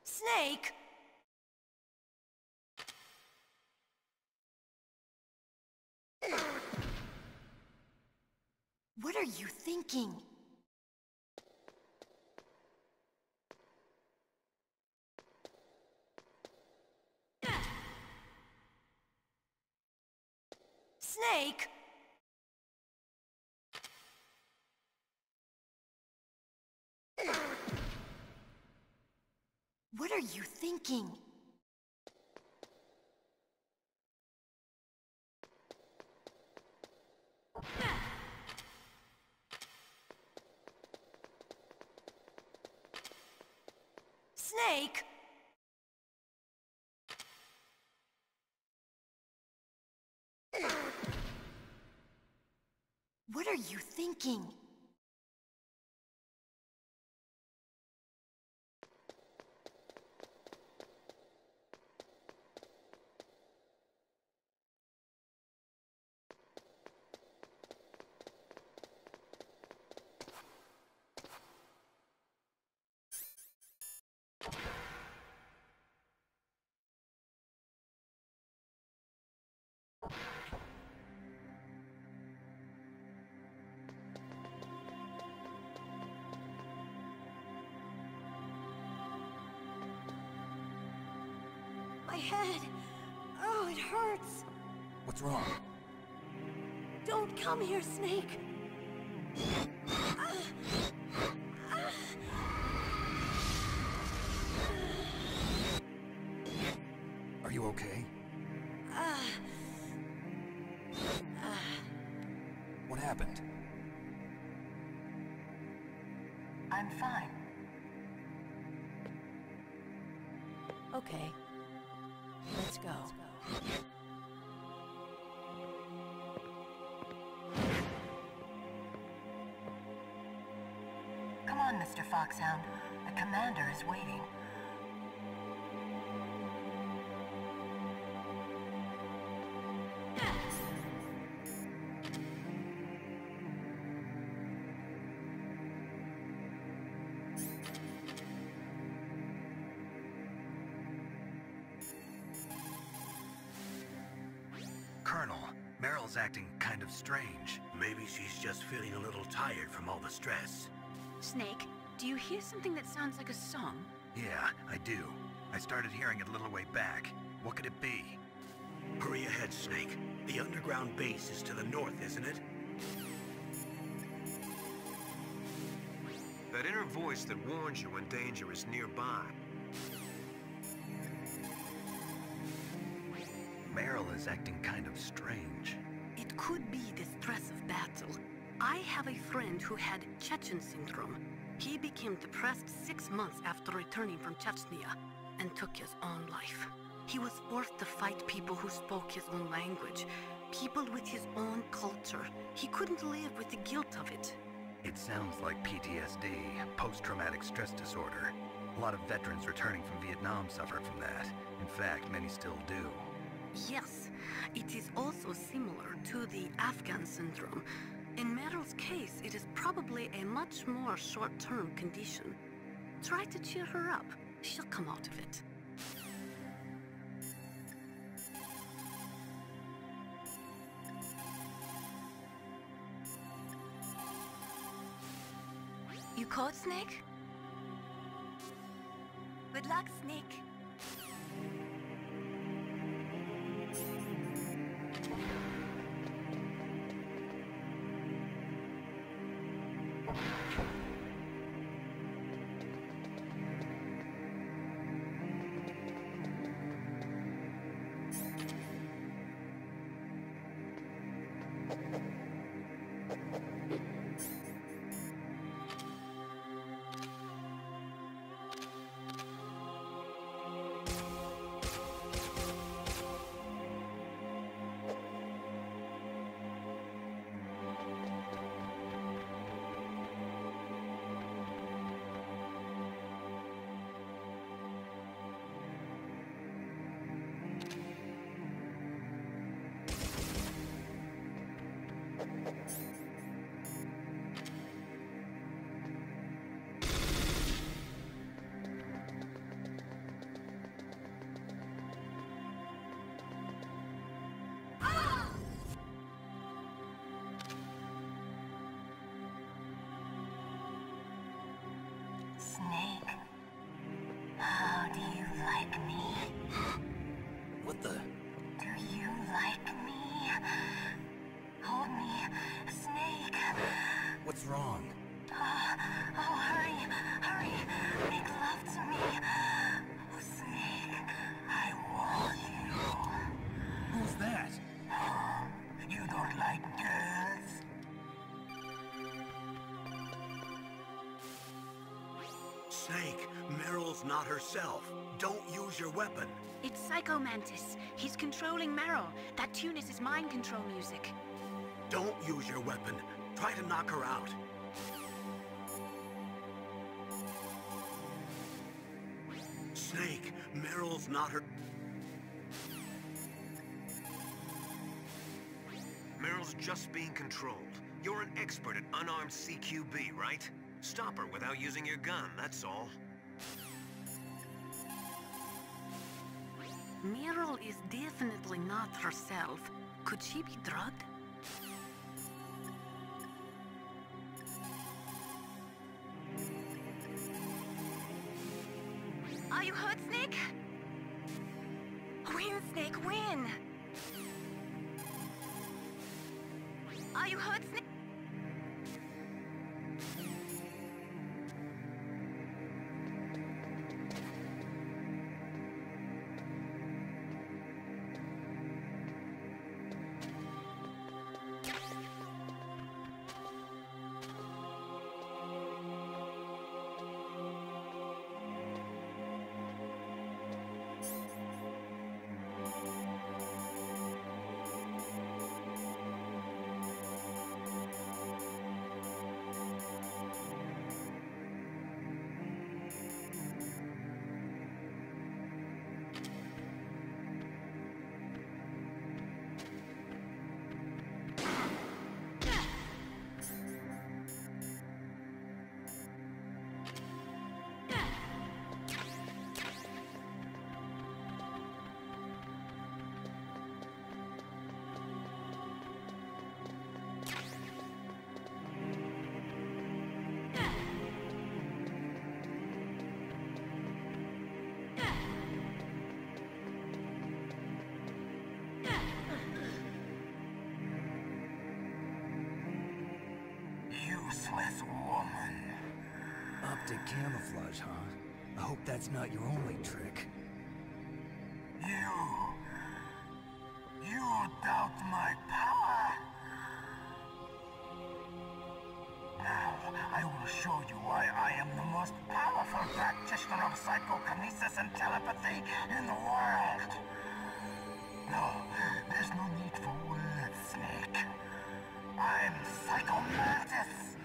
[SPEAKER 6] Snake! What are you thinking? Snake! What are you thinking? Snake! What are you thinking? My head. Oh, it hurts.
[SPEAKER 11] What's wrong?
[SPEAKER 6] Don't come here, Snake.
[SPEAKER 11] Are you okay? What happened?
[SPEAKER 6] I'm fine. Okay. Let's go. Come on, Mr. Foxhound. The commander is waiting.
[SPEAKER 3] Colonel, Meryl's acting kind of strange.
[SPEAKER 1] Maybe she's just feeling a little tired from all the stress.
[SPEAKER 2] Snake, do you hear something that sounds like a song?
[SPEAKER 3] Yeah, I do. I started hearing it a little way back. What could it be?
[SPEAKER 1] Hurry ahead, Snake. The underground base is to the north, isn't it?
[SPEAKER 7] That inner voice that warns you when danger is nearby.
[SPEAKER 3] Meryl is acting kind of strange.
[SPEAKER 8] It could be the stress of battle. I have a friend who had Chechen syndrome. He became depressed 6 months after returning from Chechnya and took his own life. He was forced to fight people who spoke his own language, people with his own culture. He couldn't live with the guilt of it.
[SPEAKER 3] It sounds like PTSD, post-traumatic stress disorder. A lot of veterans returning from Vietnam suffered from that. In fact, many still do.
[SPEAKER 8] Yes, it is also similar to the Afghan syndrome. In Meryl's case, it is probably a much more short-term condition. Try to cheer her up. She'll come out of it.
[SPEAKER 2] You caught Snake? Good luck, Snake.
[SPEAKER 6] Snake, how do you like me?
[SPEAKER 11] What the?
[SPEAKER 6] Do you like me? Hold me, Snake.
[SPEAKER 11] What's wrong?
[SPEAKER 6] Oh, hurry, hurry. Make love to me. Oh, Snake, I want you.
[SPEAKER 11] Who's that?
[SPEAKER 6] You don't like girls?
[SPEAKER 1] Snake, Meryl's not herself. Don't use your weapon.
[SPEAKER 2] It's Psycho Mantis. He's controlling Meryl. That tune is his mind control music.
[SPEAKER 1] Don't use your weapon. Try to knock her out. Snake, Meryl's not her...
[SPEAKER 7] Meryl's just being controlled. You're an expert at unarmed CQB, right? Stop her without using your gun, that's all.
[SPEAKER 8] Meryl is definitely not herself. Could she be drugged?
[SPEAKER 2] Are you hurt, Snake? Win, Snake, win! Are you hurt, Snake?
[SPEAKER 6] Useless woman.
[SPEAKER 11] Optic camouflage, huh? I hope that's not your only trick.
[SPEAKER 6] You doubt my power? Now, I will show you why I am the most powerful practitioner of psychokinesis and telepathy in the world. No, there's no need for words, Snake. I'm Psycho Mantis.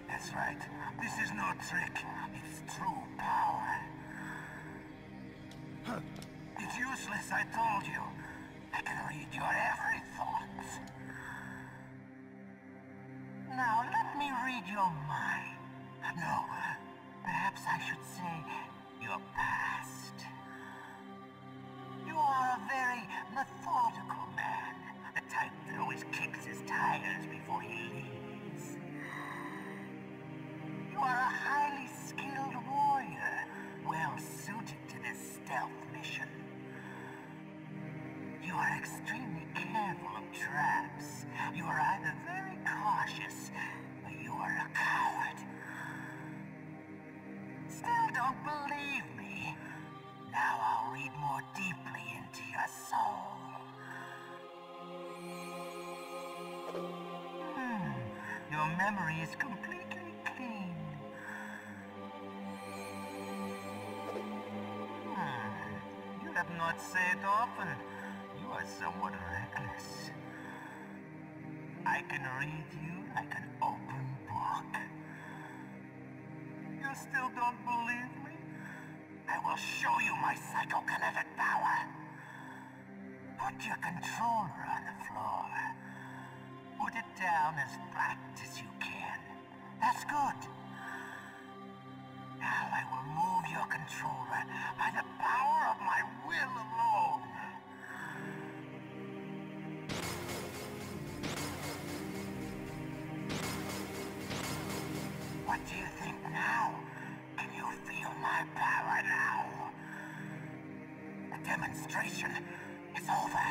[SPEAKER 6] That's right. This is no trick. It's true power. It's useless, I told you. I can read your every thought. Now, let me read your mind. No, perhaps I should say your past. You are a very methodical man. The type that always kicks his tires before he leaves. You are a highly skilled warrior, well suited to this stealth mission. You are extremely careful of traps. You are either very cautious, or you
[SPEAKER 10] are a coward. Still don't believe me? Now I'll read more deeply into your soul. Your memory is completely clean. You have not said often. You are somewhat reckless. I can read you like an open book. You still don't believe me? I will show you my psychokinetic power. Put your controller on the floor. Put it down as flat as you can. That's good. Now I will move your controller by the power of my will alone. What do you think now? Can you feel my power now? The demonstration is over.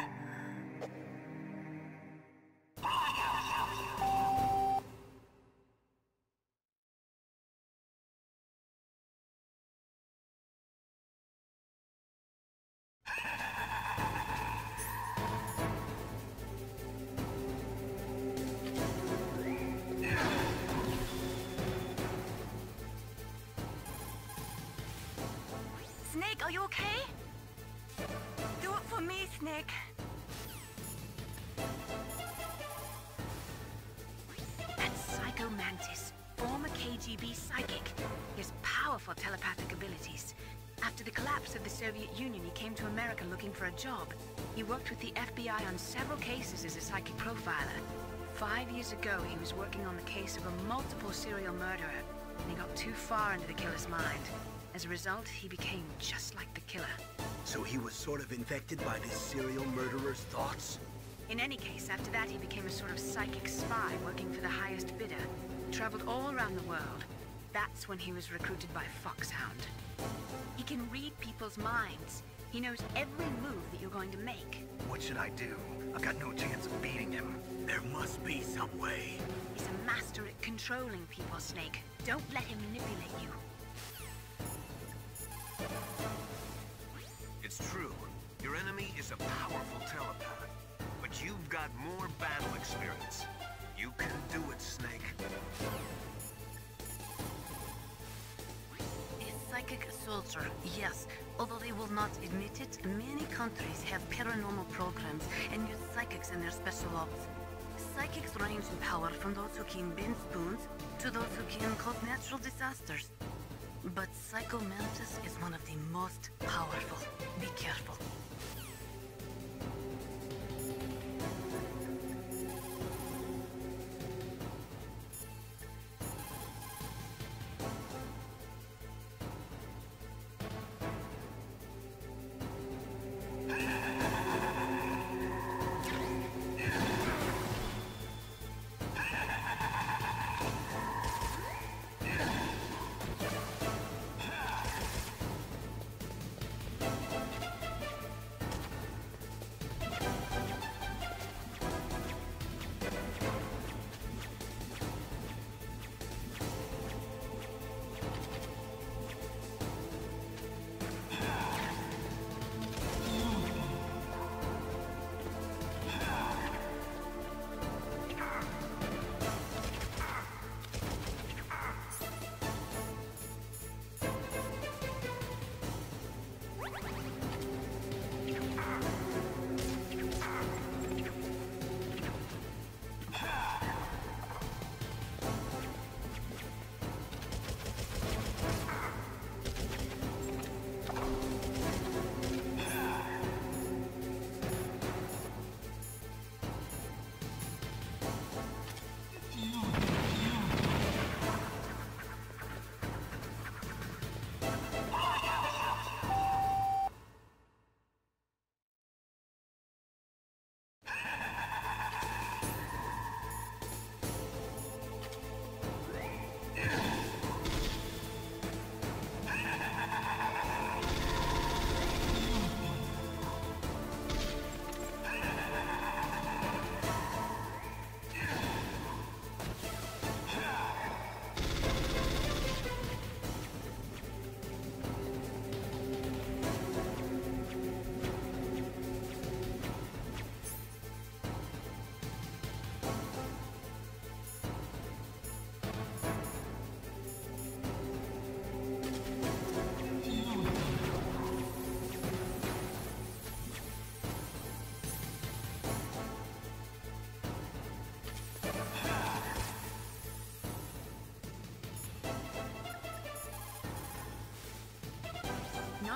[SPEAKER 2] Snake, are you okay? Do it for me, Snake. That's Psycho Mantis, former KGB psychic. He has powerful telepathic abilities. After the collapse of the Soviet Union, he came to America looking for a job. He worked with the FBI on several cases as a psychic profiler. 5 years ago, he was working on the case of a multiple serial murderer, and he got too far into the killer's mind. As a result, he became just like the killer.
[SPEAKER 1] So he was sort of infected by this serial murderer's thoughts?
[SPEAKER 2] In any case, after that he became a sort of psychic spy working for the highest bidder. Traveled all around the world. That's when he was recruited by Foxhound. He can read people's minds. He knows every move that you're going to make.
[SPEAKER 3] What should I do? I've got no chance of beating him.
[SPEAKER 1] There must be some way.
[SPEAKER 2] He's a master at controlling people, Snake. Don't let him manipulate you.
[SPEAKER 7] It's true. Your enemy is a powerful telepath. But you've got more battle experience. You can do it, Snake.
[SPEAKER 8] A psychic soldier, yes. Although they will not admit it, many countries have paranormal programs and use psychics in their special ops. Psychics range in power from those who can bend spoons to those who can cause natural disasters. But Psycho Mantis is one of the most powerful. Be careful.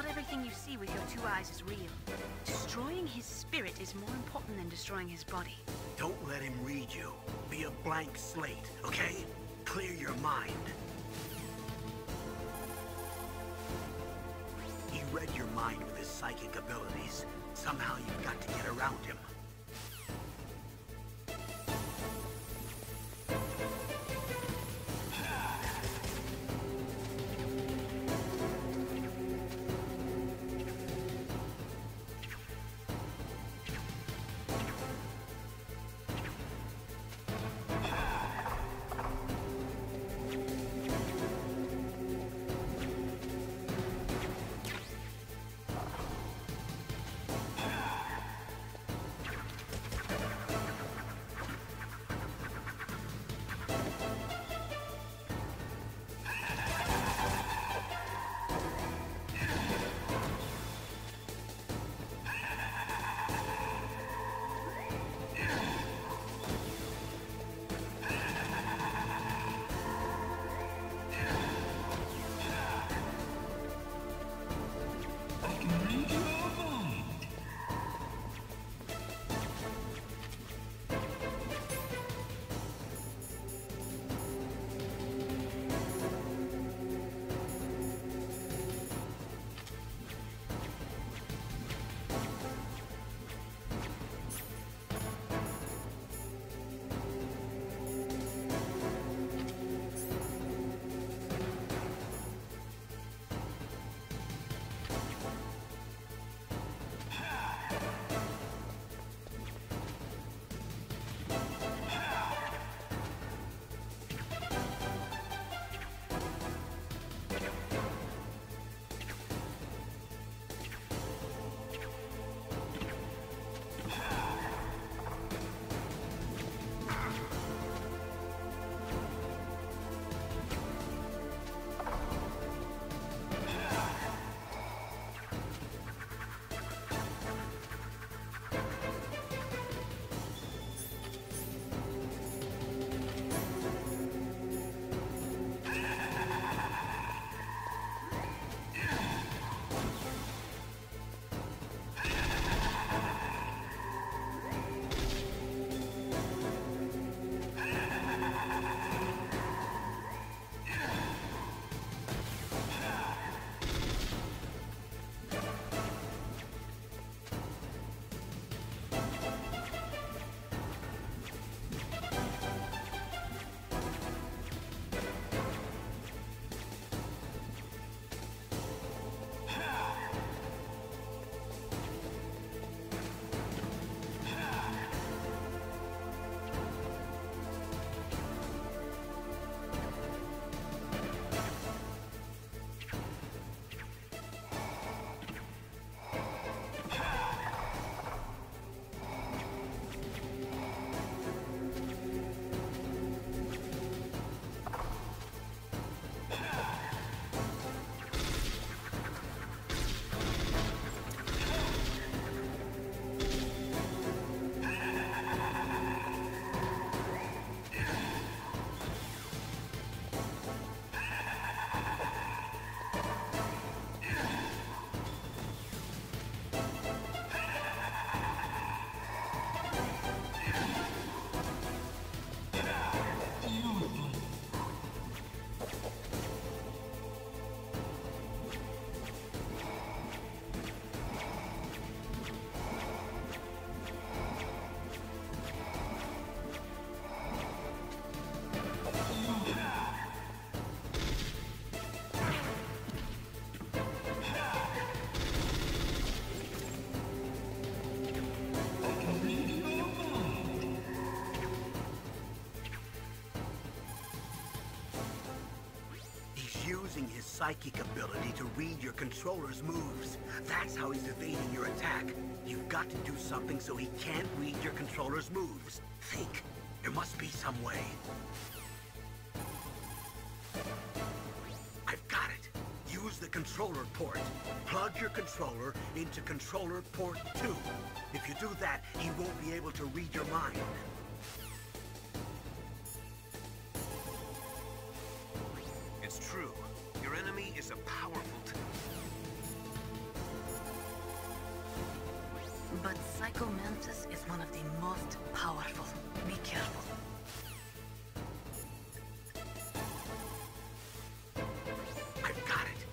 [SPEAKER 2] everything you see with your 2 eyes is real. Destroying his spirit is more important than destroying his body.
[SPEAKER 1] Don't let him read you. Be a blank slate, okay? Clear your mind. He read your mind with his psychic abilities. Somehow you've got to get around him. Using his psychic ability to read your controller's moves. That's how he's evading your attack. You've got to do something so he can't read your controller's moves. Think. There must be some way. I've got it. Use the controller port. Plug your controller into controller port 2. If you do that, he won't be able to read your mind.
[SPEAKER 7] It's true. Your enemy is a powerful
[SPEAKER 8] But Psycho Mantis is one of the most powerful. Be careful.
[SPEAKER 1] I've got it.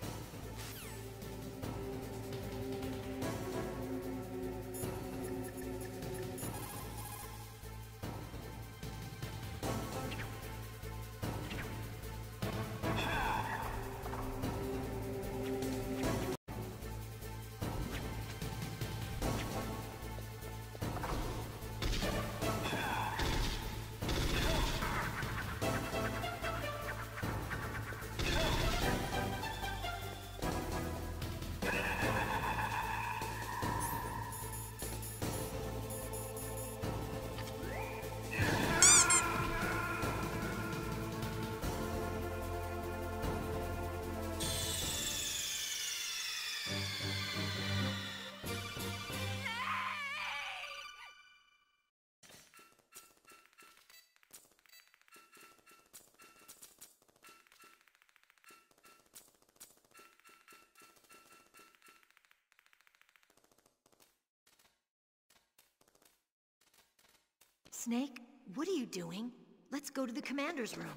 [SPEAKER 6] Snake, what are you doing? Let's go to the commander's room.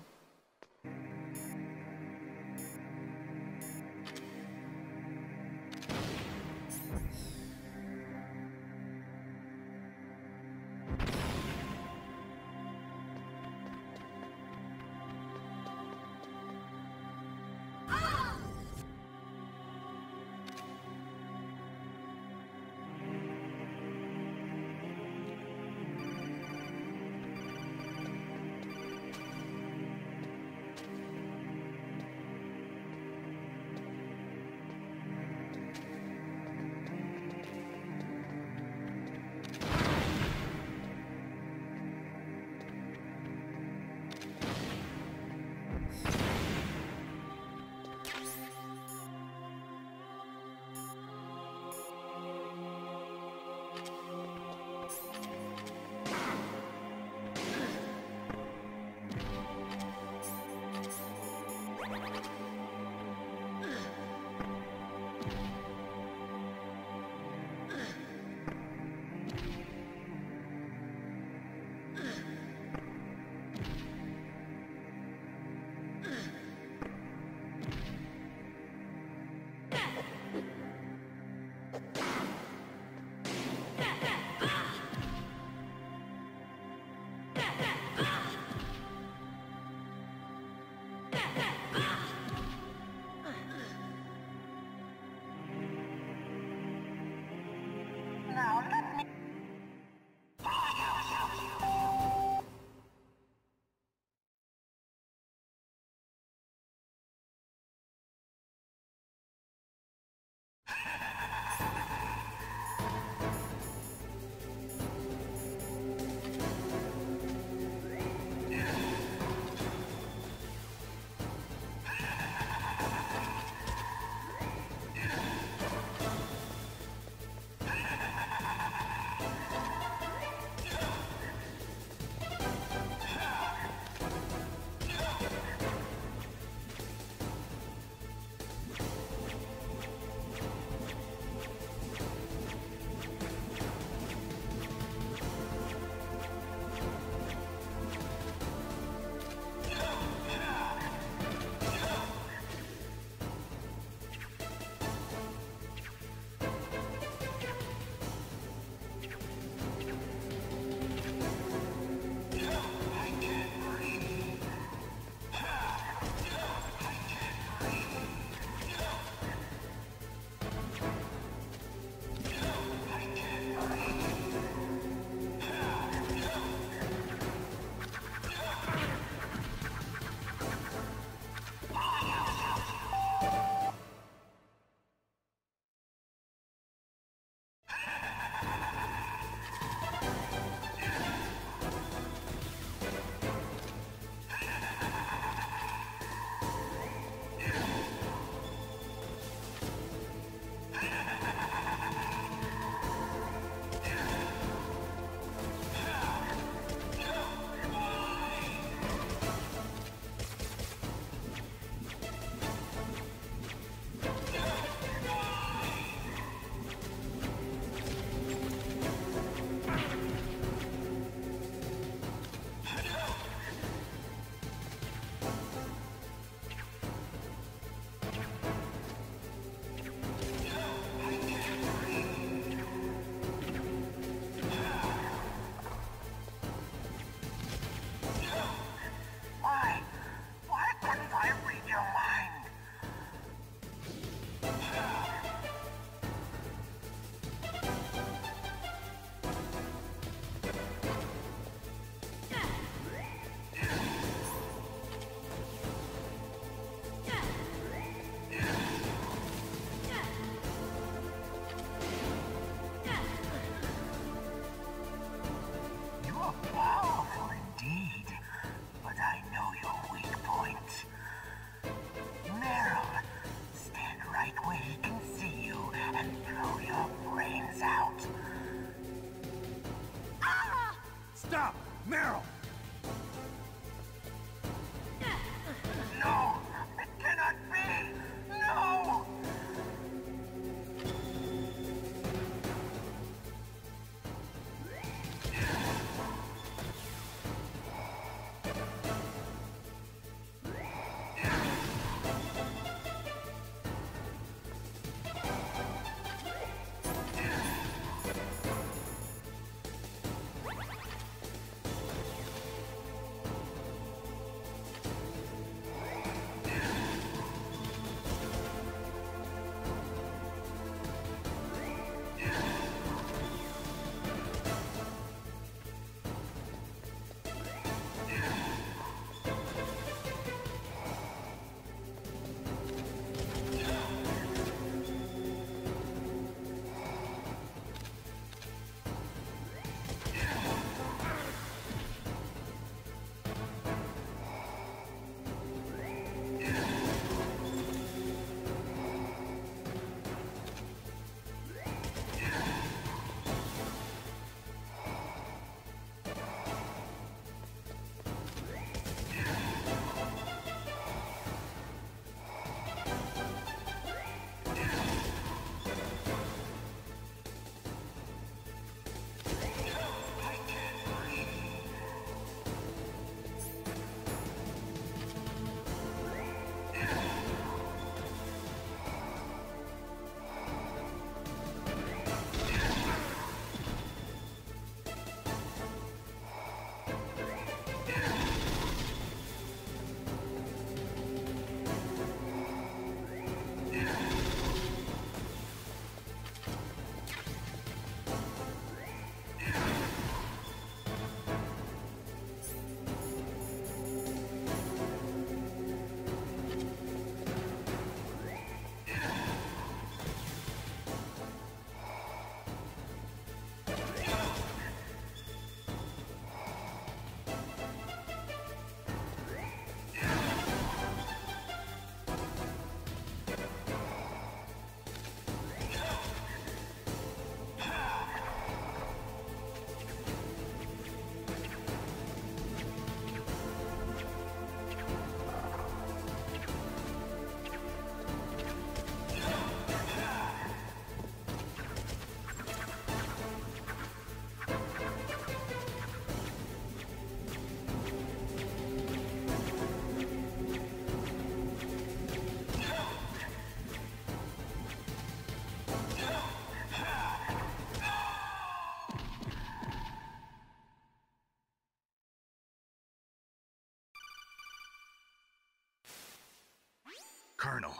[SPEAKER 3] Colonel,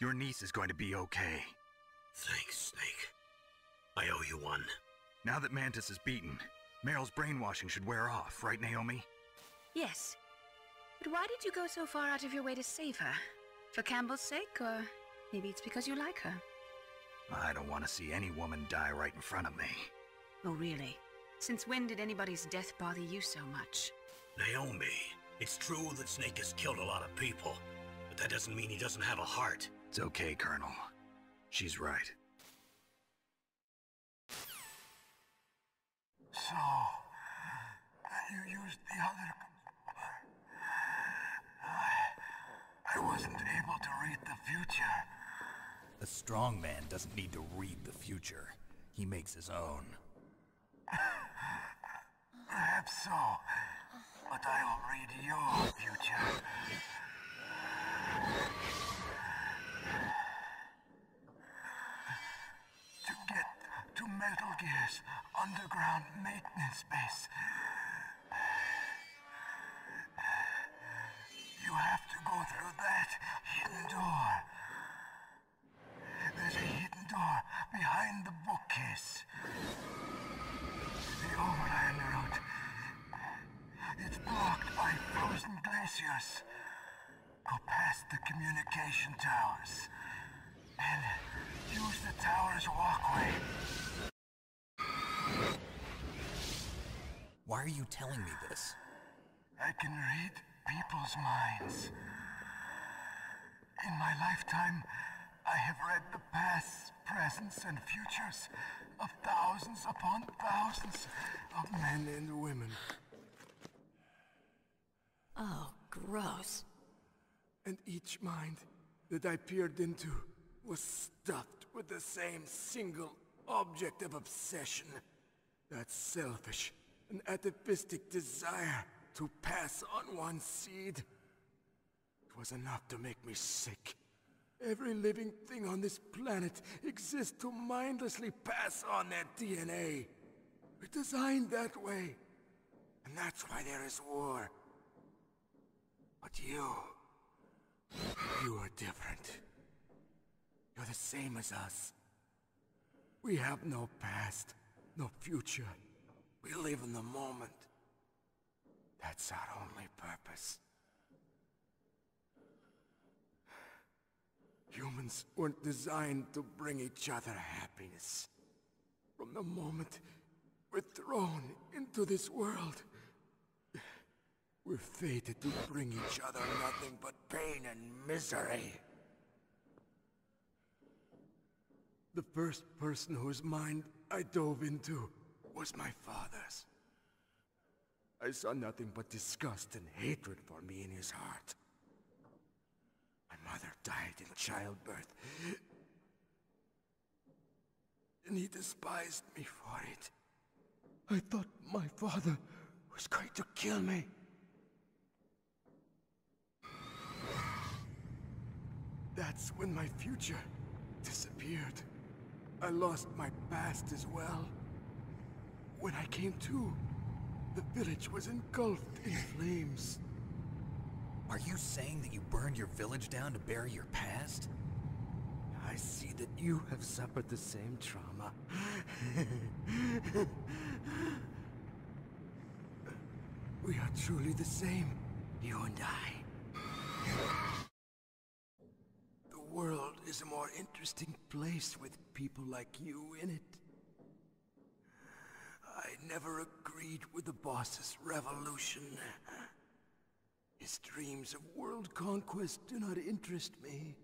[SPEAKER 3] your niece is going to be okay.
[SPEAKER 1] Thanks, Snake. I owe you one.
[SPEAKER 3] Now that Mantis is beaten, Meryl's brainwashing should wear off, right, Naomi?
[SPEAKER 2] Yes. But why did you go so far out of your way to save her? For Campbell's sake, or maybe it's because you like her?
[SPEAKER 3] I don't want to see any woman die right in front of me.
[SPEAKER 2] Oh, really? Since when did anybody's death bother you so much?
[SPEAKER 1] Naomi, it's true that Snake has killed a lot of people, but that doesn't mean he doesn't have a heart.
[SPEAKER 3] It's okay, Colonel. She's right.
[SPEAKER 10] So, you used the other... I wasn't able to read the future.
[SPEAKER 11] A strong man doesn't need to read the future. He makes his own.
[SPEAKER 10] Perhaps so, but I'll read your future. To get to Metal Gear's underground maintenance base, you have to go through that hidden door. There's a hidden door behind the bookcase. The overland route. It's blocked by frozen glaciers. Go past the communication towers. And use the tower's walkway.
[SPEAKER 11] Why are you telling me this?
[SPEAKER 10] I can read people's minds. In my lifetime, I have read the pasts, presents, and futures of thousands upon thousands of men and women.
[SPEAKER 6] Oh, gross.
[SPEAKER 10] And each mind that I peered into was stuffed with the same single object of obsession. That selfish and atavistic desire to pass on one's seed. It was enough to make me sick. Every living thing on this planet exists to mindlessly pass on their DNA. We're designed that way. And that's why there is war. But you are different. You're the same as us. We have no past, no future. We live in the moment. That's our only purpose. Humans weren't designed to bring each other happiness. From the moment we're thrown into this world, we're fated to bring each other nothing but pain and misery. The first person whose mind I dove into was my father's. I saw nothing but disgust and hatred for me in his heart. My mother died in childbirth, and he despised me for it. I thought my father was going to kill me. That's when my future disappeared. I lost my past as well. When I came to, the village was engulfed in flames.
[SPEAKER 11] Are you saying that you burned your village down to bury your past?
[SPEAKER 10] I see that you have suffered the same trauma. We are truly the same, you and I. The world is a more interesting place with people like you in it. I never agreed with the boss's revolution. His dreams of world conquest do not interest me.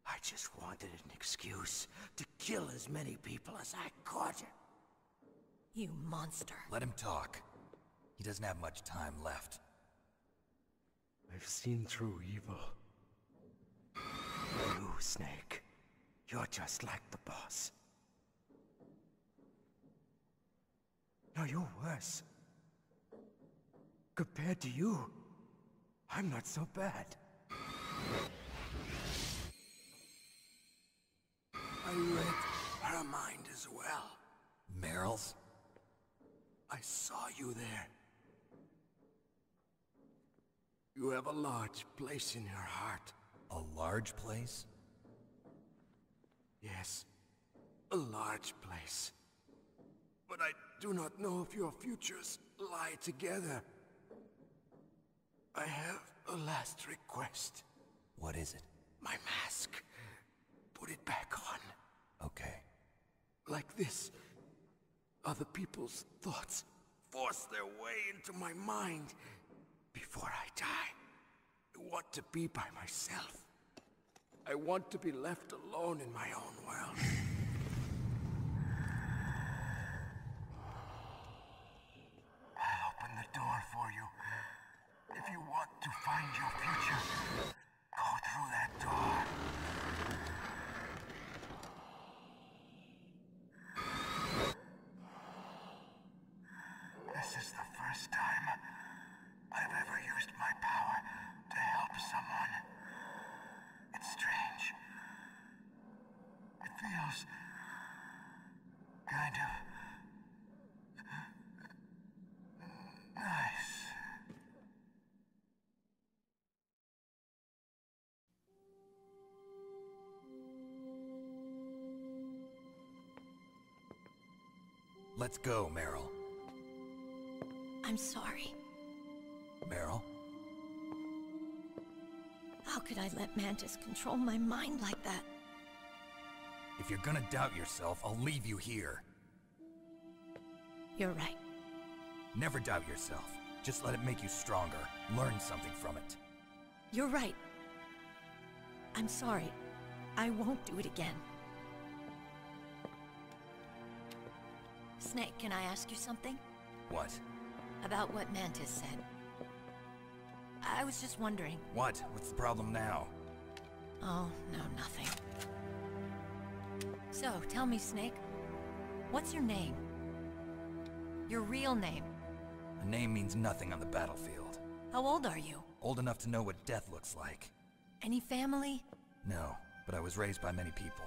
[SPEAKER 10] I just wanted an excuse to kill as many people as I could.
[SPEAKER 6] You monster.
[SPEAKER 11] Let him talk. He doesn't have much time left.
[SPEAKER 10] I've seen through evil. You, Snake, you're just like the boss. No, you're worse. Compared to you, I'm not so bad. I read her mind as well.
[SPEAKER 11] Meryl's?
[SPEAKER 10] I saw you there.
[SPEAKER 12] You have a large place in your heart.
[SPEAKER 11] A large place?
[SPEAKER 12] Yes, a large place. But I do not know if your futures lie together. I have a last request.
[SPEAKER 11] What is it?
[SPEAKER 12] My mask. Put it back on.
[SPEAKER 11] Okay.
[SPEAKER 12] Like this, other people's thoughts force their way into my mind. Before I die, I want to be by myself. I want to be left alone in my own world. I'll open the door for you. If you want to find your future, go through that door. This is the first time I've ever used my power to help someone. It's strange. It feels kind of nice.
[SPEAKER 11] Let's go, Meryl.
[SPEAKER 6] I'm sorry.
[SPEAKER 11] Meryl?
[SPEAKER 6] How could I let Mantis control my mind like that?
[SPEAKER 11] If you're gonna doubt yourself, I'll leave you here.
[SPEAKER 6] You're right.
[SPEAKER 11] Never doubt yourself. Just let it make you stronger. Learn something from it.
[SPEAKER 6] You're right. I'm sorry. I won't do it again. Snake, can I ask you something?
[SPEAKER 11] What?
[SPEAKER 6] About what Mantis said. I was just wondering.
[SPEAKER 11] What? What's the problem now?
[SPEAKER 6] Oh, no, nothing. So, tell me, Snake. What's your name? Your real name?
[SPEAKER 11] A name means nothing on the battlefield.
[SPEAKER 6] How old are you?
[SPEAKER 11] Old enough to know what death looks like.
[SPEAKER 6] Any family?
[SPEAKER 11] No, but I was raised by many people.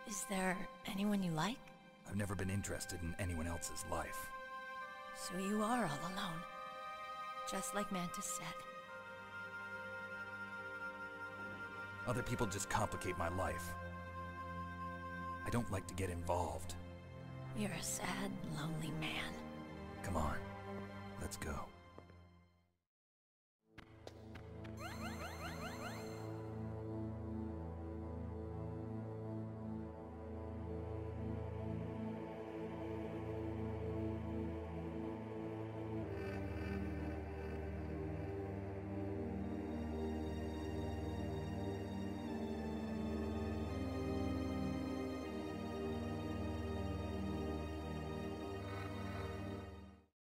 [SPEAKER 6] Is there anyone you like?
[SPEAKER 11] I've never been interested in anyone else's life.
[SPEAKER 6] So you are all alone. Just like Mantis said.
[SPEAKER 11] Other people just complicate my life. I don't like to get involved.
[SPEAKER 6] You're a sad, lonely man.
[SPEAKER 11] Come on, let's go.